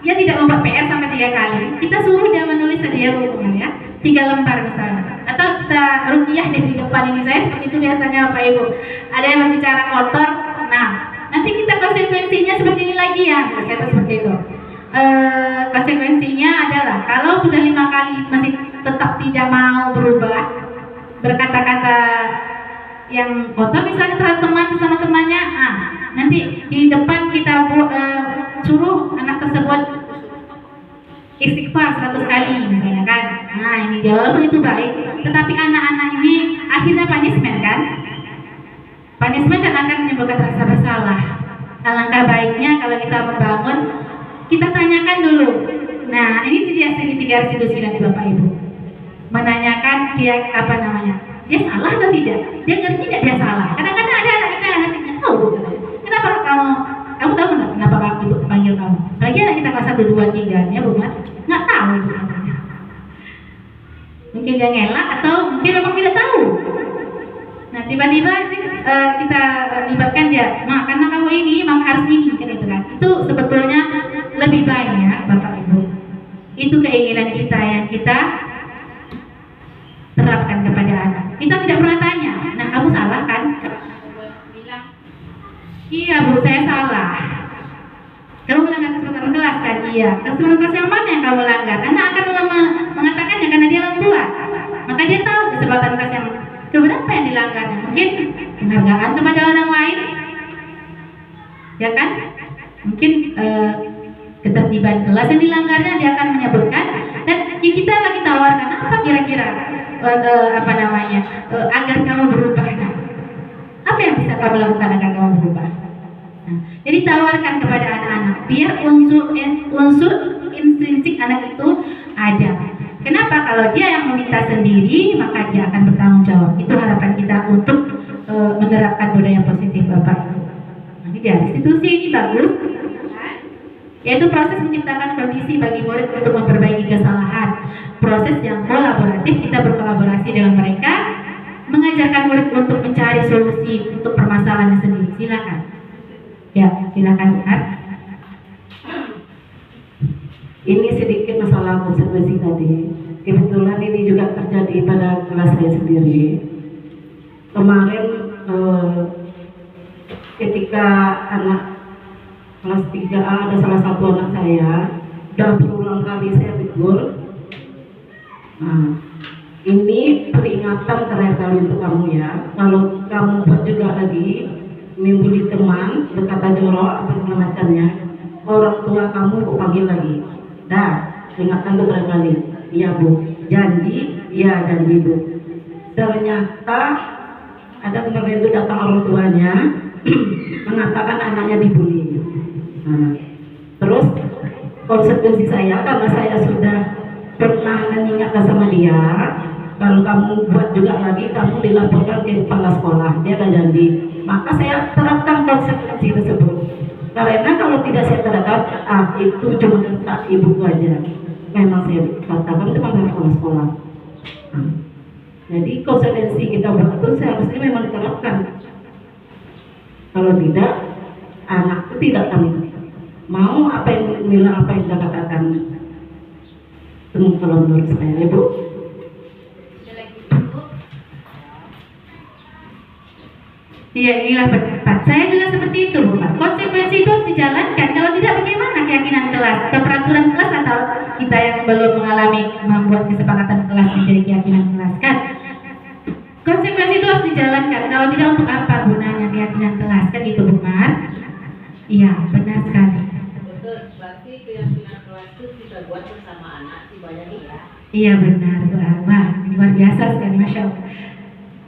dia tidak membuat PR sampai 3 kali, kita suruh dia menulis saja ya hukuman ya, 3 lembar misalnya. Atau kita rukiah di depan ini, saya seperti itu biasanya Bapak Ibu. Ada yang berbicara kotor, nah nanti kita konsekuensinya seperti ini lagi ya, saya seperti itu. Konsekuensinya adalah kalau sudah 5 kali masih tetap tidak mau berubah, berkata-kata yang kotor misalnya terhadap teman sama temannya, nanti di depan kita suruh anak tersebut istighfar 100 kali misalnya kan. Nah ini dia, walaupun itu baik, tetapi anak-anak ini akhirnya punishment kan. Punishment kan akan menimbulkan rasa bersalah. Alangkah baiknya kalau kita membangun, kita tanyakan dulu. Nah ini dia segitiga restitusi nanti Bapak Ibu. Menanyakan dia apa namanya, dia salah atau tidak? Dia ngerti tidak dia salah? Kadang-kadang ada anak kita yang hatinya tahu. Kenapa kamu tahu nggak kenapa Ibu panggil kamu? Lagi anak kita kelas 1, 2, 3 ya Bu Mat? Nggak tahu Ibu katanya. Mungkin dia ngelak atau mungkin memang tidak tahu. Nah tiba-tiba kita libatkan dia, nah karena kamu ini memang harus ini kan itu kan. Itu sebetulnya lebih banyak Bapak Ibu. Itu keinginan kita yang kita terapkan kepada anak. Kita tidak pernah tanya, nah kamu salah kan? Bilang, iya Bu saya salah. Kamu melanggar kesepakatan kelas kan? Iya. Kesepakatan kelas yang mana yang kamu langgar? Anak akan mengatakannya karena dia membuat. Maka dia tahu kesepakatan kelas yang keberapa yang dilanggarnya. Mungkin penghargaan kepada orang lain, ya kan? Mungkin ketertiban kelas yang dilanggarnya dia akan menyebutkan. Dan kita lagi tawarkan apa kira-kira agar kamu berubah. Nah, apa yang bisa kamu lakukan agar kamu berubah? Nah, jadi tawarkan kepada anak-anak biar unsur intrinsik anak itu ada. Kenapa? kalau dia yang meminta sendiri, maka dia akan bertanggung jawab. Itu harapan kita untuk menerapkan budaya positif Bapak Ibu. Nanti di institusi ini bagus, yaitu proses menciptakan kondisi bagi murid untuk memperbaiki kesalahan. Proses yang kolaboratif, kita berkolaborasi dengan mereka, mengajarkan murid untuk mencari solusi untuk permasalahannya sendiri. Silakan. Ya, silakan Ustaz. Ini sedikit masalah konsekuensi tadi. Kebetulan ini juga terjadi pada kelas saya sendiri. Kemarin ketika anak kelas 3A ada salah satu anak saya, sudah berulang kali saya tegur. Nah, ini peringatan terakhir kali untuk kamu ya. Kalau kamu buat juga lagi membuli teman, berkata jorok apa segala macamnya, orang tua kamu kok panggil lagi. Dah, peringatan itu terakhir kali. Iya Bu, janji, iya janji Bu. Ternyata ada kemarin itu datang orang tuanya mengatakan anaknya dibully. Nah, terus konsekuensi saya, karena saya sudah pernah mengingatkan sama dia, kalau kamu buat juga lagi, kamu dilaporkan ke kepala sekolah. Dia ada janji. Maka saya terapkan konsekuensi tersebut. Karena kalau tidak saya terapkan, itu cuma tak ibuku aja. Memang saya katakan cuma dari kepala sekolah. Nah, jadi konsekuensi kita buat itu seharusnya memang diterapkan. Kalau tidak, anak itu tidak kami mau apa yang nilai apa yang kita katakan. Itu kalau menurut saya, ya Bu. Iya, inilah pendapat saya juga seperti itu, Bu. Konsekuensi itu harus dijalankan. Kalau tidak, bagaimana keyakinan kelas atau peraturan kelas, atau kita yang belum mengalami membuat kesepakatan kelas menjadi keyakinan kelas, kan? Konsekuensi itu harus dijalankan. Kalau tidak, untuk apa gunanya keyakinan kelas, kan gitu, Bu Mar? Iya, benar sekali. Betul, berarti keyakinan kelas itu kita buat bersama anak, dibayani ya. Iya benar, Bu. Wah, luar biasa sekali, Masya Allah.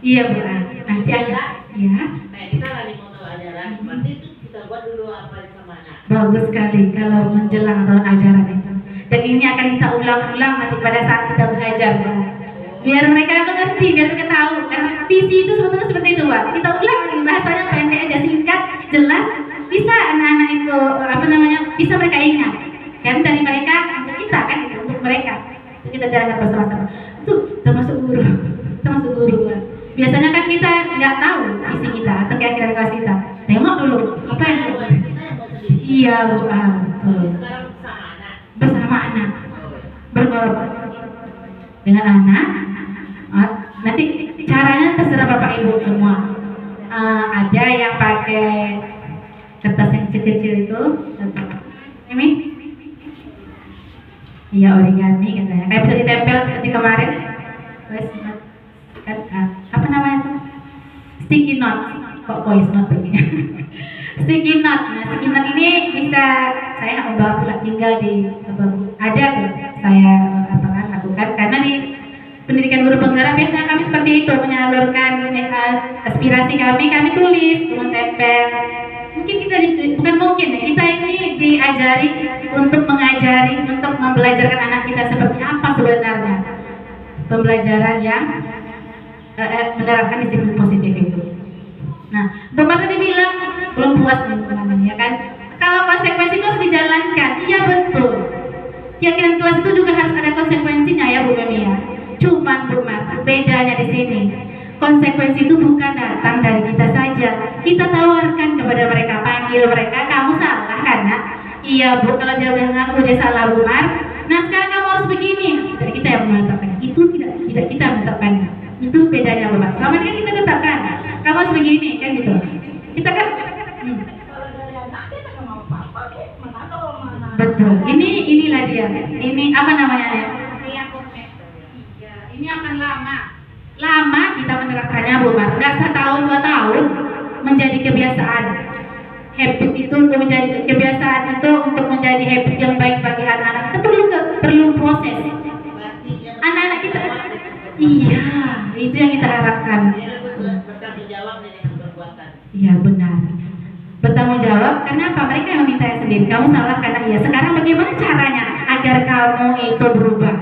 Iya, Bu. Nanti ada, ya. Nah, kita lagi mau tahu ajaran, berarti itu kita buat dulu apa sama anak. Bagus sekali kalau menjelang tahun ajaran itu. Dan ini akan kita ulang-ulang nanti pada saat kita belajar, Bu. Biar mereka mengerti, biar mereka tahu. Karena visi itu sebetulnya seperti itu, Pak. Kita ulang lagi, bahasanya pendek aja, singkat, jelas. Bisa anak-anak itu, bisa mereka ingat. Kan dari mereka untuk kita, kan itu untuk mereka. Itu kita jalankan bersama-sama. Itu termasuk guru, Pak. Biasanya kan kita nggak tahu visi kita atau keyakinan kelas kita. Tengok dulu apa yang iya, Bu. Betul. Sekarang sama anak. Bersama anak, berkolaborasi dengan anak. Nanti caranya terserah Bapak Ibu semua. Ada yang pakai kertas yang kecil-kecil itu, ini, iya origami katanya. Kayak bisa ditempel seperti kemarin. Apa namanya tuh? Sticky note. Kok voice note begini? Sticky note. Nah, sticky note ini bisa saya membawa pulang, tinggal di ada tuh saya lakukan, karena di pendidikan guru penggerak biasanya kami seperti itu, menyalurkan aspirasi kami tulis, mentempel. Mungkin kita kita ini diajari untuk mengajari, untuk membelajarkan anak kita seperti apa sebenarnya pembelajaran yang menerapkan disiplin positif itu. Nah, Bapak tadi bilang belum puas teman-teman, ya kan? Kalau konsekuensi itu harus dijalankan, iya betul. Keyakinan kelas itu juga harus ada konsekuensinya ya Bu Memi ya. Cuman Bu Mar, bedanya di sini, konsekuensi itu bukan datang dari kita saja. Kita tawarkan kepada mereka, panggil mereka, kamu salah kan? Iya Bu, kalau dia bilang aku dia salah Bu Mar. Nah sekarang kamu harus begini. Jadi kita yang menetapkan. Itu tidak kita menetapkan. Itu bedanya Bu Mar. Selama ini kan kita tetapkan. Kamu harus begini kan gitu. Kita kan. Betul. Inilah dia. Ini apa namanya ya? Ini akan lama kita menerapkannya Bu Mar. Nggak setahun 2 tahun menjadi kebiasaan. Habit itu untuk menjadi kebiasaan itu untuk menjadi habit yang baik bagi anak-anak itu perlu proses. Anak-anak kita, iya, itu yang kita harapkan. Bertanggung jawab dengan perbuatan. Iya benar. Bertanggung jawab karena apa? Mereka yang meminta sendiri. Kamu salah karena iya. Sekarang bagaimana caranya agar kamu itu berubah?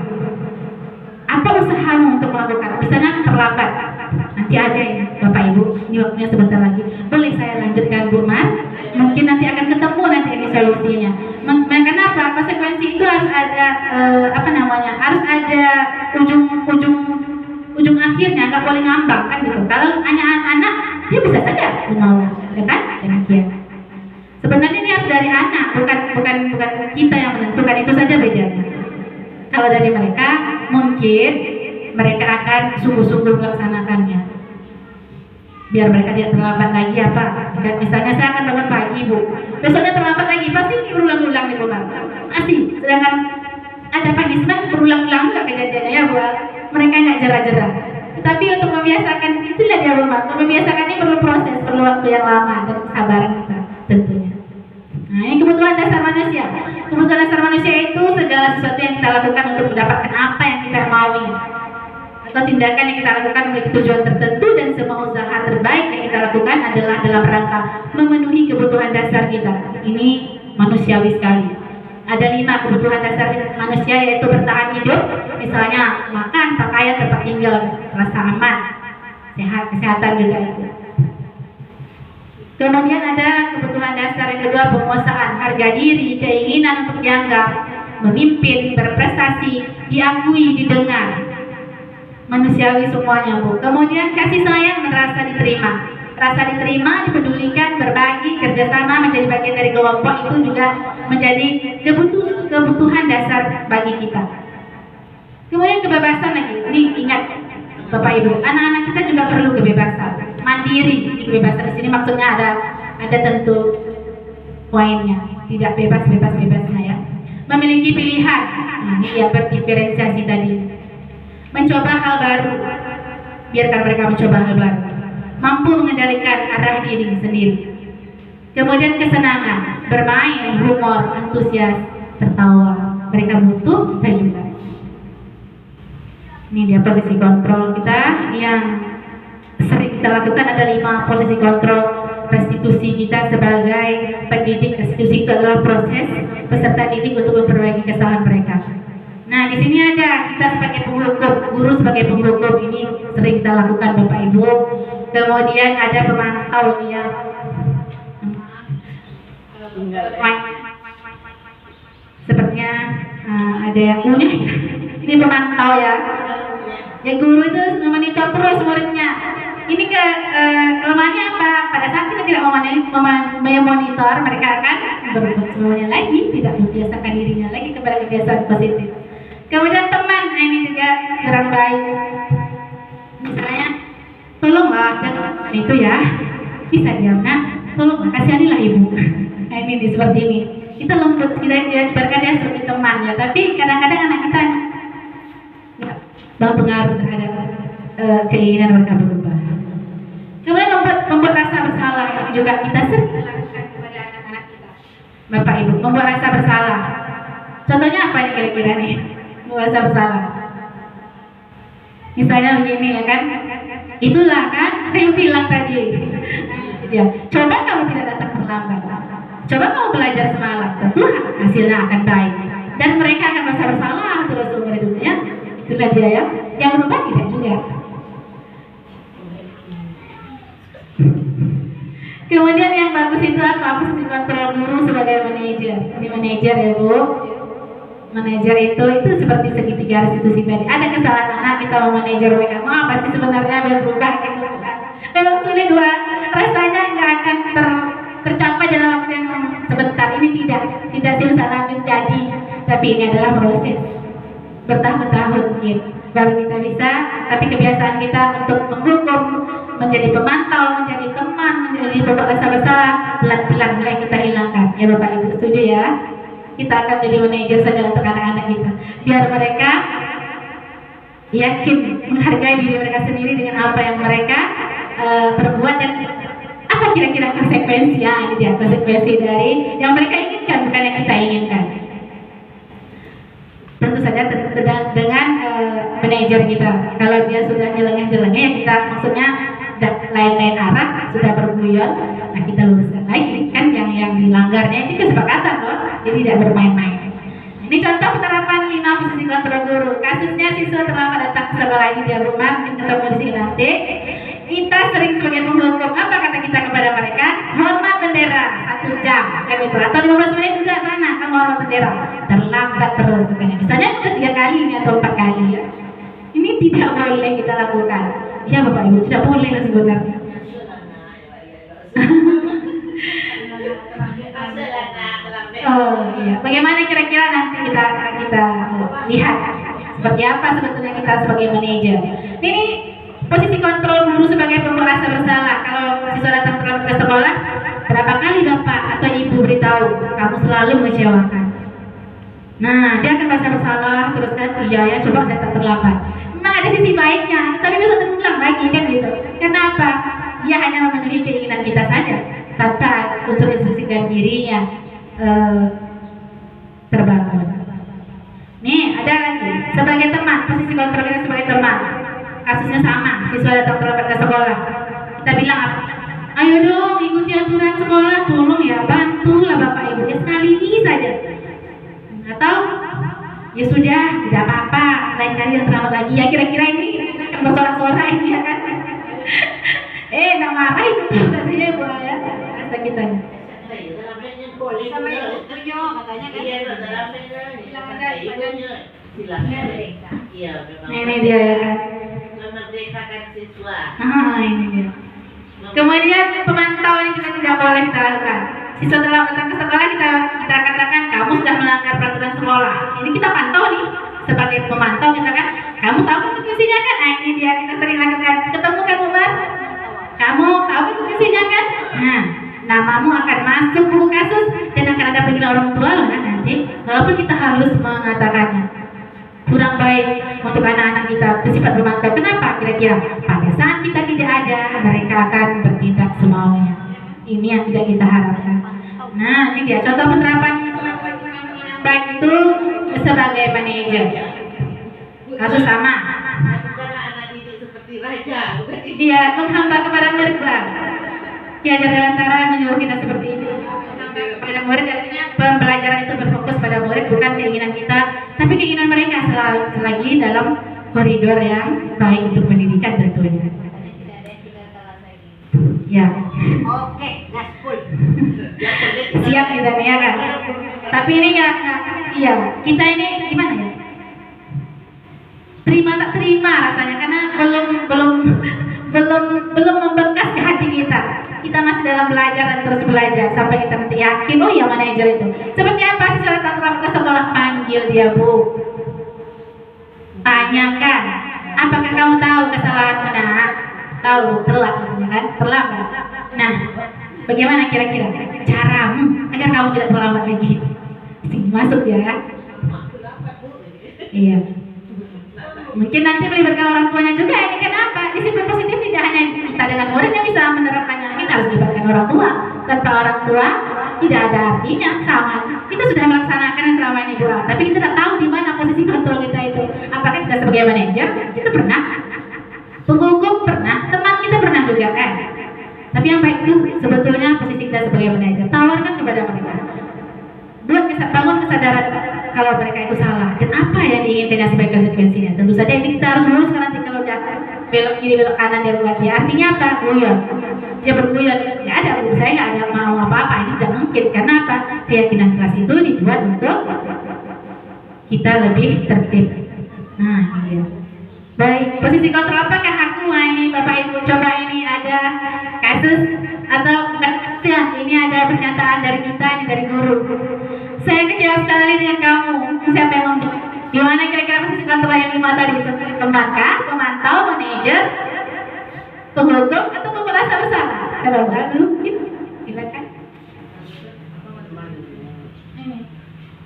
Apa usahamu untuk melakukan? Misalnya terlambat, nanti ada ya Bapak Ibu, ini waktunya sebentar lagi. Boleh saya lanjutkan Bu Mar? Mungkin nanti akan ketemu nanti ini solusinya. Kenapa? Konsekuensi itu harus ada harus ada ujung akhirnya, nggak boleh ngambang kan gitu. Kalau hanya anak, dia bisa saja menolak, ya kan? Demikian. Sebenarnya ini harus dari anak, bukan kita yang menentukan, itu saja bedanya. Kalau dari mereka, mungkin mereka akan sungguh-sungguh melaksanakannya. Biar mereka tidak terlambat lagi apa? Misalnya saya akan bangun pagi Bu, besoknya terlambat lagi, pasti berulang-ulang di rumah. Pasti. Sedangkan ada punishment berulang-ulang nggak kejadiannya ya Bu? Mereka nggak jerah-jerah. Tetapi untuk membiasakan itulah dia rumah. Untuk membiasakan ini perlu proses, perlu waktu yang lama dan kesabaran kita tentunya. Nah, ini kebutuhan dasar manusia. Kebutuhan dasar manusia itu segala sesuatu yang kita lakukan untuk mendapatkan apa yang kita maui, atau tindakan yang kita lakukan memiliki tujuan tertentu, dan semua usaha terbaik yang kita lakukan adalah dalam rangka memenuhi kebutuhan dasar kita. Ini manusiawi sekali. Ada 5 kebutuhan dasar manusia, yaitu bertahan hidup, misalnya makan, pakaian, tempat tinggal, rasa aman, sehat, kesehatan juga itu. Kemudian ada kebutuhan dasar yang kedua, penguasaan, harga diri, keinginan untuk dianggap, memimpin, berprestasi, diakui, didengar. Manusiawi semuanya Bu. Kemudian kasih sayang dan rasa diterima. Rasa diterima, dipedulikan, berbagi, kerjasama, menjadi bagian dari kelompok, itu juga menjadi kebutuhan dasar bagi kita. Kemudian kebebasan lagi. Ini ingat Bapak Ibu, anak-anak kita juga perlu kebebasan, mandiri. Kebebasan di sini maksudnya ada tentu poinnya, tidak bebasnya ya. Memiliki pilihan, nah, ini ya berdiferensiasi tadi. Mencoba hal baru, biarkan mereka mencoba hal baru. Mampu mengendalikan arah diri sendiri. Kemudian kesenangan, bermain, humor, antusias, tertawa. Mereka butuh, kita juga. Ini dia posisi kontrol kita yang sering kita lakukan. Ada 5 posisi kontrol restitusi kita sebagai pendidik. Restitusi itu adalah proses peserta didik untuk memperbaiki kesalahan mereka. Nah, di sini ada kita sebagai penghukum, guru sebagai penghukum, ini sering kita lakukan Bapak Ibu. Kemudian ada pemantau dia. Sepertinya ada yang punya. Ini pemantau ya. Ya, guru itu memonitor terus muridnya. Ini kelemahannya apa? Pada saat kita tidak memonitor, mereka akan berbuat semuanya lagi, tidak membiasakan dirinya lagi kepada kebiasaan positif. Kemudian teman, ini juga kurang baik. Misalnya, tolonglah jangan itu ya, bisa diam nak, tolonglah kasihanilah ibu. Nah, ini seperti ini. Kita lembut, kita biarkan dia seperti teman ya. Tapi kadang-kadang anak kita berpengaruh terhadap keinginan mereka berubah. Kemudian membuat rasa bersalah, yang juga kita sering lakukan kepada anak-anak kita. Bapak Ibu, membuat rasa bersalah. Contohnya apa nih kira-kira nih? Membuat rasa bersalah. Misalnya begini ya kan? Itulah kan, saya bilang tadi. Ya, coba kamu tidak datang terlambat. Coba kamu belajar semalam, tentu hasilnya akan baik. Dan mereka akan merasa bersalah terus seumur hidupnya. Itulah dia ya. Yang berubah tidak juga. Kemudian yang bagus itu apa? Posisi kontrol guru sebagai manajer. Ini manajer ya Bu. Manajer itu seperti segitiga restitusi tadi. Ada kesalahan anak, kita mau manajer mereka. Pasti sebenarnya berubah gitu. Memang sulit dua. Rasanya nggak akan tercapai dalam waktu yang sebentar. Ini tidak silsilah menjadi. Tapi ini adalah proses bertahun-tahun mungkin baru kita bisa. Tapi kebiasaan kita untuk menghukum, menjadi pemantau, menjadi teman, menjadi pembuat rasa bersalah, pelan-pelan mulai kita hilangkan. Ya Bapak Ibu setuju ya? Kita akan jadi manajer saja untuk anak-anak kita, biar mereka yakin menghargai diri mereka sendiri dengan apa yang mereka perbuat, dan apa kira-kira konsekuensinya. Ini dia konsekuensi dari yang mereka inginkan, bukan yang kita inginkan. Tentu saja dengan manajer kita. Kalau dia sudah jelengnya ya kita, maksudnya lain-lain arah, sudah berguyon, nah kita luruskan lagi kan yang dilanggarnya itu kesepakatan loh, jadi tidak bermain-main. Nah, Ini contoh penerapan 5 posisi kontrol guru. Kasusnya siswa terlambat datang ke sekolah ini di rumah, ketemu di sini nanti. Kita sering sebagai penghukum, apa kata kita kepada mereka? Hormat bendera 1 jam, kan itu. Atau 15 menit juga sana, kamu hormat bendera. Terlambat terus, katanya. Misalnya udah 3 kali ini atau 4 kali ya. Ini tidak boleh kita lakukan. Ya Bapak Ibu, tidak boleh sebenarnya. Oh iya, bagaimana kira-kira nanti kita lihat seperti apa sebetulnya kita sebagai manajer. Ini posisi kontrol guru sebagai pembuat rasa bersalah. Kalau siswa datang terlambat ke sekolah, berapa kali Bapak atau Ibu beritahu kamu selalu mengecewakan. Nah, dia akan merasa bersalah terus kan, iya ya, coba saya tak terlambat. Memang ada sisi baiknya, tapi bisa terulang lagi kan gitu. Kenapa? Dia hanya memenuhi keinginan kita saja, tanpa unsur instruksikan dirinya terbangun. Nih, ada lagi sebagai teman, posisi kontrol kita sebagai teman. Kasusnya sama, siswa datang terlambat ke sekolah. Kita bilang apa? Ayo dong, ikuti aturan sekolah, tolong ya, bantulah Bapak Ibu. Ya sekali ini saja. Atau ya sudah, tidak apa-apa, lain kali yang terlambat lagi. Ya kira-kira ini akan bersorak-sorak ini ya kan? Nggak marah itu saja Bu ya, kata kita. Sama Ibu Tunyo katanya kan. Ini dia ya kan. Ini dia. Kemudian pemantau ini juga tidak boleh kita lakukan. Siswa telah datang ke sekolah, kita katakan kamu sudah melanggar peraturan sekolah. Ini kita pantau nih sebagai pemantau, kita kan, kamu tahu konsekuensinya kan? Nah ini dia kita sering lakukan. Ketemu kan Umar? Kamu tahu konsekuensinya kan? Nah, namamu akan masuk buku kasus dan akan ada panggilan orang tua loh nanti. Walaupun kita harus mengatakannya. Kurang baik untuk anak-anak kita bersifat memantau. Kenapa kira-kira? Pada saat kita tidak ada, mereka akan bertindak semaunya. Ini yang tidak kita harapkan. Nah, ini dia contoh penerapan baik itu sebagai manajer. Kasus sama. Dia menghamba kepada murid Bang. Diajar dengan cara menyuruh kita seperti ini. Kepada murid artinya pembelajaran itu berfokus pada murid, bukan keinginan kita, tapi keinginan mereka selagi dalam koridor yang baik untuk pendidikan tentunya. Ya. Oke, gaspol. Siap kita nih ya kan. Tapi ini nggak, iya kita ini gimana ya? Terima tak terima rasanya karena belum membekas ke hati kita. Kita masih dalam belajar dan terus belajar sampai kita nanti yakin, oh ya manajer itu. Seperti apa sih syarat datang ke sekolah? Panggil dia Bu. Tanyakan, apakah kamu tahu kesalahan mana? Tahu, telat kan? Terlambat. Nah, bagaimana kira-kira caramu agar kamu tidak terlambat lagi? Masuk ya. Iya. Mungkin nanti melibatkan orang tuanya juga. Ini kenapa? Disiplin positif tidak hanya kita dengan murid yang bisa menerapkannya. Kita harus melibatkan orang tua. Tanpa orang tua tidak ada artinya. Sama. Kita sudah melaksanakan yang selama ini dua. Tapi kita tidak tahu di mana posisi kontrol kita itu. Apakah kita sebagai manajer? Kita pernah. Penghukum pernah. Teman kita pernah juga kan. Tapi yang baik itu sebetulnya posisi kita sebagai manajer. Tawarkan kepada mereka. Bangun kesadaran kalau mereka itu salah dan apa yang diinginkan sebagai konsekuensinya. Tentu saja ini kita harus luruskan nanti kalau udah belok kiri belok kanan dia buat dia. Artinya apa? Guyon. Dia berguyon. Ya ada, saya nggak ada mau apa-apa. Ini tidak mungkin. Karena apa? Keyakinan kelas itu dibuat untuk kita lebih tertib. Nah, ini dia. Baik, posisi kontrol apakah aku? Nah, ini Bapak Ibu coba ini ada kasus atau ya, ini ada pernyataan dari kita, ini dari guru. Saya kecewa sekali dengan kamu. Siapa yang membuat? Gimana kira-kira posisi kontrol yang 5 tadi itu? Pembangkang, pemantau, manajer, penghukum, atau pemerasa bersalah? Kalau enggak dulu, silakan.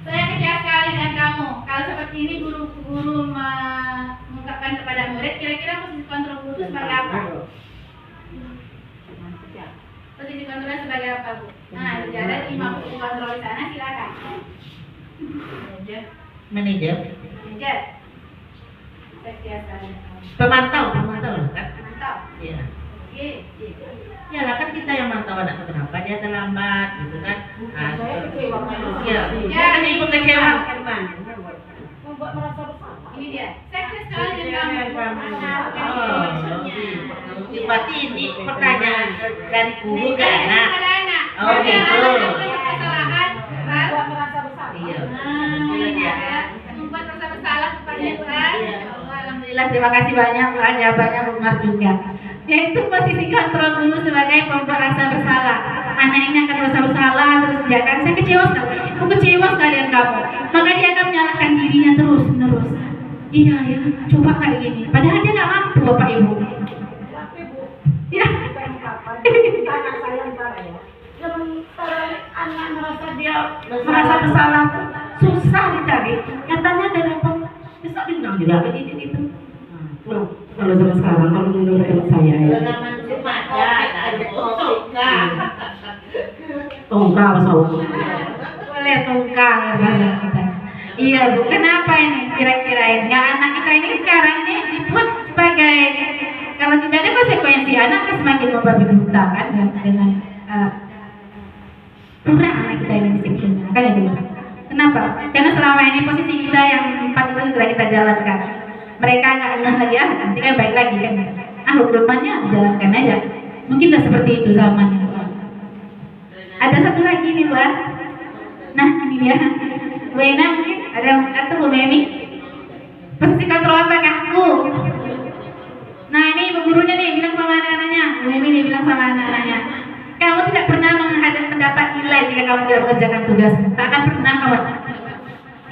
Saya kecewa sekali dengan kamu. Kalau seperti ini guru mengungkapkan kepada murid, kira-kira posisi kontrol guru sebagai apa? Posisi kontrolnya sebagai apa, Bu? Nah, ada 5 posisi kontrol di sana, silakan. Manajer. Saya sekali. Pemantau. Pemantau. Iya. Ya lah kan kita yang mantau anak kenapa dia terlambat gitu kan. Iya. Ya kan ibu kecewa. Membuat merasa bersalah. Ini dia. Saya sekali dengan kamu. Berarti ini pertanyaan dari guru ke anak. Oh gitu. Kesalahan. Membuat merasa bersalah. Iya. Iya. Membuat rasa bersalah kepada Tuhan. Alhamdulillah, terima kasih banyak Pak, jawabannya benar juga. Yaitu posisi kontrol guru sebagai pembuat rasa bersalah. Anak ini akan merasa bersalah terus dia akan, saya kecewa sekali, aku kecewa sekalian kamu. Maka dia akan menyalahkan dirinya terus menerus. Iya ya, coba kayak gini. Padahal dia nggak mampu Bapak Ibu. Tapi Bu, Ya, anak saya ntar ya. Sementara anak merasa dia merasa bersalah tuh susah dicari. Katanya ada apa? Bisa bilang juga kayak gitu. Nah, kalau zaman sekarang, kalau menurut emak saya ya. Tongkang masuk. boleh tungkang ya bahasa kita. Iya Bu, kenapa ini kira-kira ini? Ya anak kita ini sekarang ini dibuat sebagai, kalau tidak ada konsekuensi anak kan semakin membabi buta kan dengan kurang anak kita ini disiplinnya kan ya Bu. Kenapa? Karena selama ini posisi kita yang 4 itu sudah kita jalankan. Mereka nggak ngeh lagi, nanti kan baik lagi kan. Hukumannya dijalankan aja. Mungkin nggak seperti itu zamannya. Ada satu lagi nih Bu. Nah ini dia. Bu Ena mungkin ada atau Bu Memi. Posisi kontrol apa aku? Nah ini ibu gurunya nih bilang sama anak-anaknya. Bu Memi nih bilang sama anak-anaknya. Kamu tidak pernah mendapat nilai jika kamu tidak mengerjakan tugas. Tak akan pernah kamu.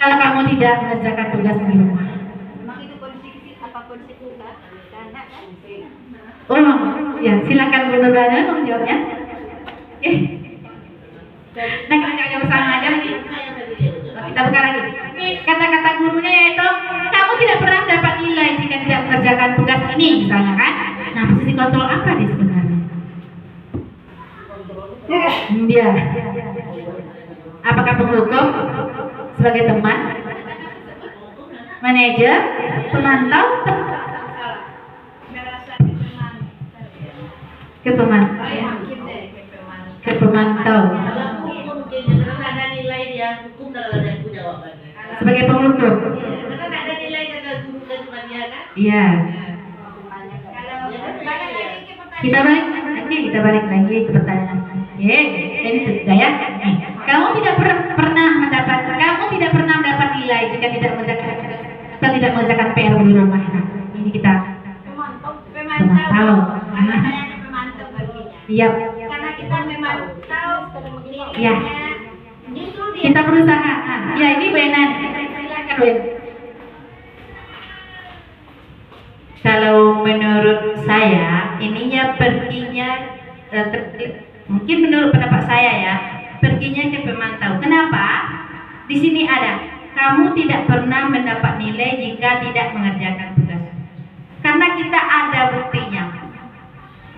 Kalau kamu tidak mengerjakan tugas di rumah. Oh, ya silakan Bu Nurana menjawabnya. Nah kita bersama aja nih. Kita buka lagi. Kata-kata gurunya yaitu kamu tidak pernah dapat nilai jika tidak mengerjakan tugas ini, misalnya kan. Nah posisi kontrol apa dia sebenarnya? Dia. Apakah penghukum sebagai teman, manajer, pemantau, kepemantau Ada nilai dia hukum kalau ada aku jawabannya. sebagai penghukum. Karena tak ada nilai kata guru dan cuma dia kan. Iya. Kita balik lagi ke pertanyaan. Ini sudah ya. Kamu tidak pernah mendapat nilai jika tidak mengerjakan atau tidak mengerjakan PR di rumah. Nah, ini kita pemantau. Iya. Karena kita memang tahu Ya. Kita berusaha. Ya ini Benan. Silakan Ben. Kalau menurut saya, ininya perginya mungkin menurut pendapat saya ya, perginya ke pemantau. Kenapa? Di sini ada, kamu tidak pernah mendapat nilai jika tidak mengerjakan tugas. Karena kita ada buktinya.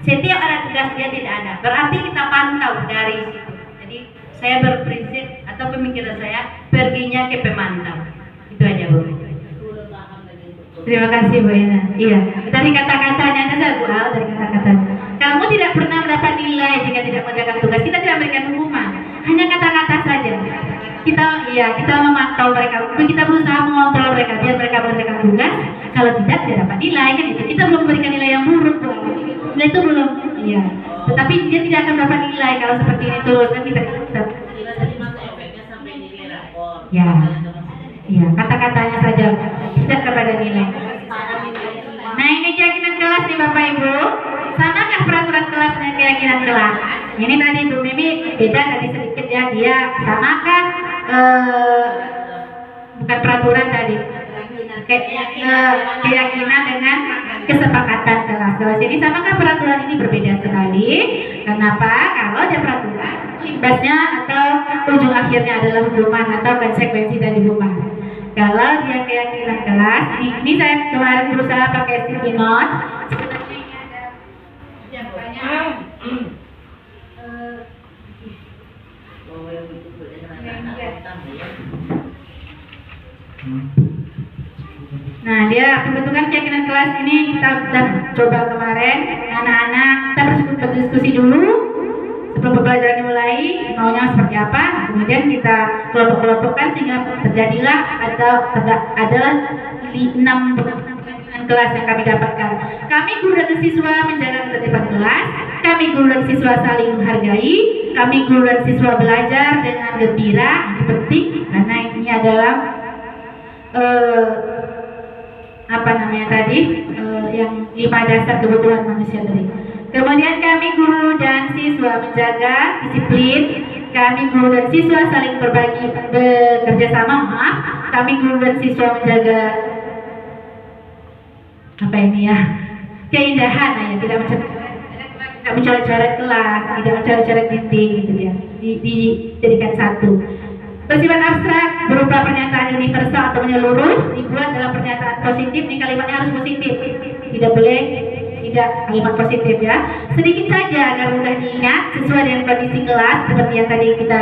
Setiap ada tugas dia tidak ada. Berarti kita pantau dari situ. Jadi saya berprinsip atau pemikiran saya perginya ke pemantau. Itu aja Bu. Terima kasih Bu Ena. Iya, dari kata-katanya ada Bu Al, dari kata-katanya. Kamu tidak pernah mendapat nilai jika tidak mengerjakan tugas. Kita tidak memberikan hukuman, hanya kata-kata saja. Kita memantau mereka. Kita berusaha mengontrol mereka biar mereka mengerjakan tugas. Kalau tidak dapat nilai kan itu. Kita belum memberikan nilai yang buruk Bu. Nilai itu belum. Iya. Tetapi dia tidak akan dapat nilai kalau seperti ini terus kan kita. Ya. Iya, kata-katanya saja, tidak kepada nilai. Nah ini keyakinan kelas nih Bapak Ibu. Samakah peraturan kelas dengan keyakinan kelas? Ini tadi Bu Mimi beda tadi sedikit ya, dia samakah bukan peraturan tadi, keyakinan dengan kesepakatan kelas. Kalau sini samakah peraturan ini berbeda sekali. Kenapa? Kalau ada peraturan, imbasnya atau ujung akhirnya adalah hukuman atau konsekuensi dari hukuman. Kalau dia keyakinan kelas, ini saya kemarin berusaha pakai sticky note. Sebenarnya ini ada jawabannya. Nah dia pembentukan keyakinan kelas ini kita sudah coba kemarin anak-anak. berdiskusi dulu sebelum pembelajaran dimulai, maunya seperti apa. Kemudian kita kelompok-kelompokkan sehingga terjadilah adalah 6 kelas yang kami dapatkan. Kami guru dan siswa menjaga ketertiban kelas, kami guru dan siswa saling menghargai, kami guru dan siswa belajar dengan gembira. Ini penting karena ini adalah yang 5 dasar kebutuhan manusia tadi. Kemudian kami guru dan siswa menjaga disiplin, kami guru dan siswa saling bekerja sama, kami guru dan siswa menjaga keindahan, tidak mencoret-coret kelas, tidak mencoret-coret dinding, gitu ya, dijadikan satu. Bersifat abstrak berupa pernyataan universal atau menyeluruh, dibuat dalam pernyataan positif. Ini kalimatnya harus positif, tidak boleh tidak kalimat positif ya. Sedikit saja agar mudah diingat sesuai dengan kondisi kelas seperti yang tadi kita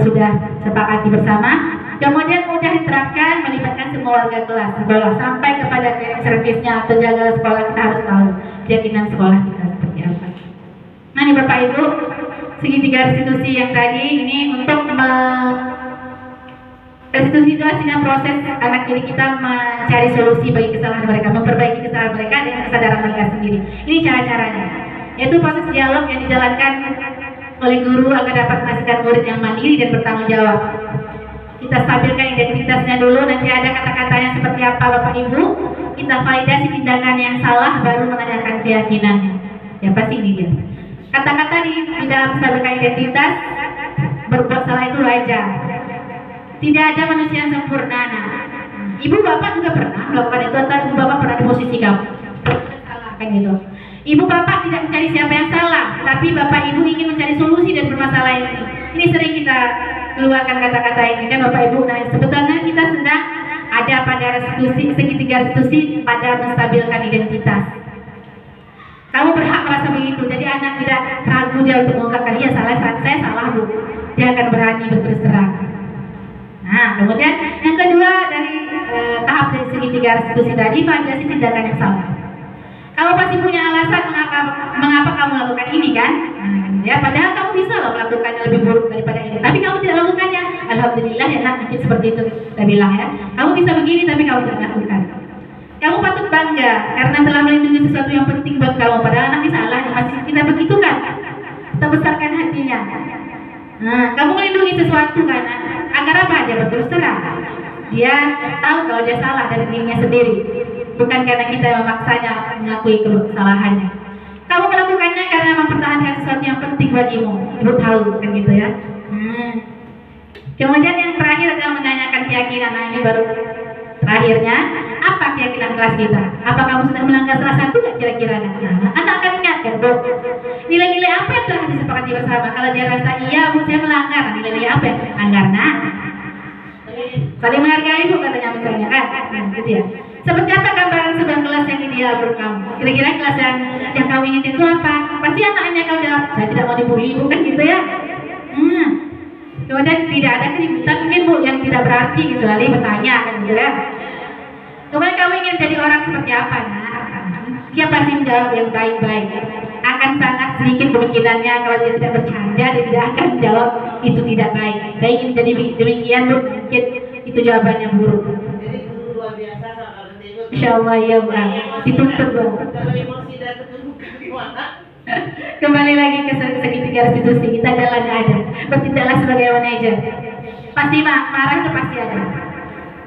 sudah sepakati bersama. Kemudian mudah diterapkan, melibatkan semua warga kelas sekolah sampai kepada servisnya atau jaga sekolah. Kita harus tahu keyakinan sekolah kita seperti apa. Nah ini Bapak Ibu, segitiga restitusi yang tadi ini untuk restitusi itu hasilnya proses anak didik kita mencari solusi bagi kesalahan mereka, memperbaiki kesalahan mereka dengan kesadaran mereka sendiri. Ini cara-caranya, yaitu proses dialog yang dijalankan oleh guru agar dapat menghasilkan murid yang mandiri dan bertanggung jawab. Kita stabilkan identitasnya dulu, nanti ada kata-katanya seperti apa Bapak Ibu. Kita validasi tindakan yang salah, baru menanyakan keyakinannya. Ya pasti ini dia. Kata-kata di dalam stabilkan identitas, berbuat salah itu wajar. Tidak ada manusia yang sempurna. Ibu bapak juga pernah melakukan itu, atau ibu bapak pernah di posisi kamu salah kan gitu. Ibu bapak tidak mencari siapa yang salah, tapi bapak ibu ingin mencari solusi dan permasalahan ini. Ini sering kita keluarkan kata-kata ini kan Bapak Ibu. Nah sebetulnya kita sedang ada pada restitusi, segitiga restitusi pada menstabilkan identitas. Kamu berhak merasa begitu, jadi anak tidak ragu dia untuk mengungkapkan, iya saya salah Bu. Dia akan berani berterus terang. Nah kemudian yang kedua dari tahap dari segitiga restitusi tadi, validasi tindakan yang salah. Kamu pasti punya alasan mengapa kamu melakukan ini kan? Ya, padahal kamu bisa loh melakukannya lebih buruk daripada ini, tapi kamu tidak melakukannya. Alhamdulillah ya, mungkin seperti itu kita bilang ya. Kamu bisa begini tapi kamu tidak lakukan. Kamu patut bangga karena telah melindungi sesuatu yang penting buat kamu. Padahal nanti salah, masih kita begitu kan? Kita besarkan hatinya. Nah, kamu melindungi sesuatu kan? Agar apa? Dia berterus terang. Dia tahu kalau dia salah dari dirinya sendiri, bukan karena kita yang memaksanya mengakui kesalahannya. Kamu melakukannya karena mempertahankan sesuatu yang penting bagimu. Ibu tahu kan gitu ya. Kemudian yang terakhir adalah menanyakan keyakinan. Nah ini baru terakhirnya, apa keyakinan kelas kita? Apa kamu sudah melanggar salah satu nggak kira-kira? Nah, anak akan ingatkan Bu, nilai-nilai apa yang telah disepakati bersama? Kalau dia rasa iya Bu saya melanggar, nilai-nilai apa yang melanggar? Nah saling menghargai Bu katanya misalnya kan, gitu ya. Seperti apa gambaran sebuah kelas yang ideal menurut kamu? Kira-kira kelas yang kamu ingin itu apa? Pasti anaknya kalau jawab, saya tidak mau dibully Bu kan gitu ya. Kemudian tidak ada keributan mungkin Bu yang tidak berarti kecuali bertanya kan gitu ya. Kemudian kamu ingin jadi orang seperti apa? Dia pasti menjawab yang baik-baik. Akan sangat sedikit kemungkinannya kalau dia tidak bercanda, dia tidak akan menjawab itu tidak baik. Saya ingin jadi demikian Bu, mungkin itu jawabannya buruk. Insya Allah ya Bu, dituntut Bu. Kembali lagi ke segitiga restitusi, kita jalannya ada. Bertindaklah sebagai manajer. Pasti marah itu pasti ada.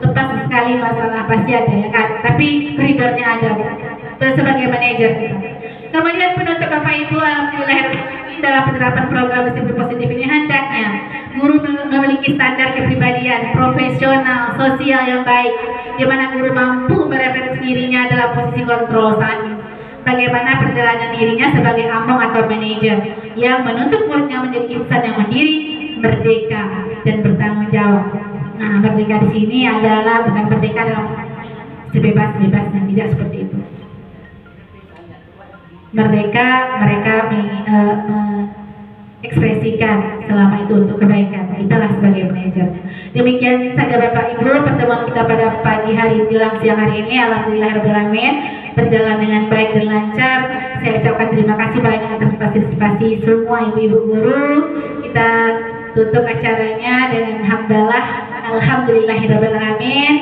Lepas sekali masalah pasti ada ya kan. Tapi koridornya ada Bu. Terus sebagai manajer. Kemudian penutup Bapak Ibu, alhamdulillah dalam penerapan program disiplin positif ini hendaknya guru memiliki standar kepribadian profesional, sosial yang baik, di mana guru mampu mereferensi dirinya dalam posisi kontrol saat ini. Bagaimana perjalanan dirinya sebagai among atau manajer yang menuntut muridnya menjadi insan yang mandiri, merdeka dan bertanggung jawab. Nah, merdeka di sini adalah bukan merdeka dalam sebebas-bebasnya, tidak seperti itu. Merdeka mereka mengekspresikan selama itu untuk kebaikan. Itulah sebagai manajer. Demikian saja Bapak Ibu pertemuan kita pada pagi hari menjelang siang hari ini. Alhamdulillahirobbilalamin. berjalan dengan baik dan lancar. Saya ucapkan terima kasih banyak atas partisipasi semua ibu-ibu guru. Kita tutup acaranya dengan hamdalah, alhamdulillahirrahmanirrahim.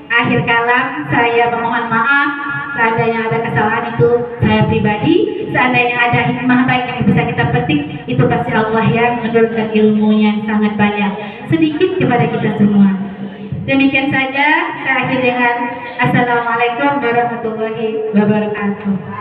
Akhir kalam, saya memohon maaf seandainya ada kesalahan, itu saya pribadi. Seandainya ada hikmah baik yang bisa kita petik, itu pasti Allah yang menurunkan ilmunya yang sangat banyak sedikit kepada kita semua. Demikian saja, saya akhiri dengan Assalamualaikum warahmatullahi wabarakatuh.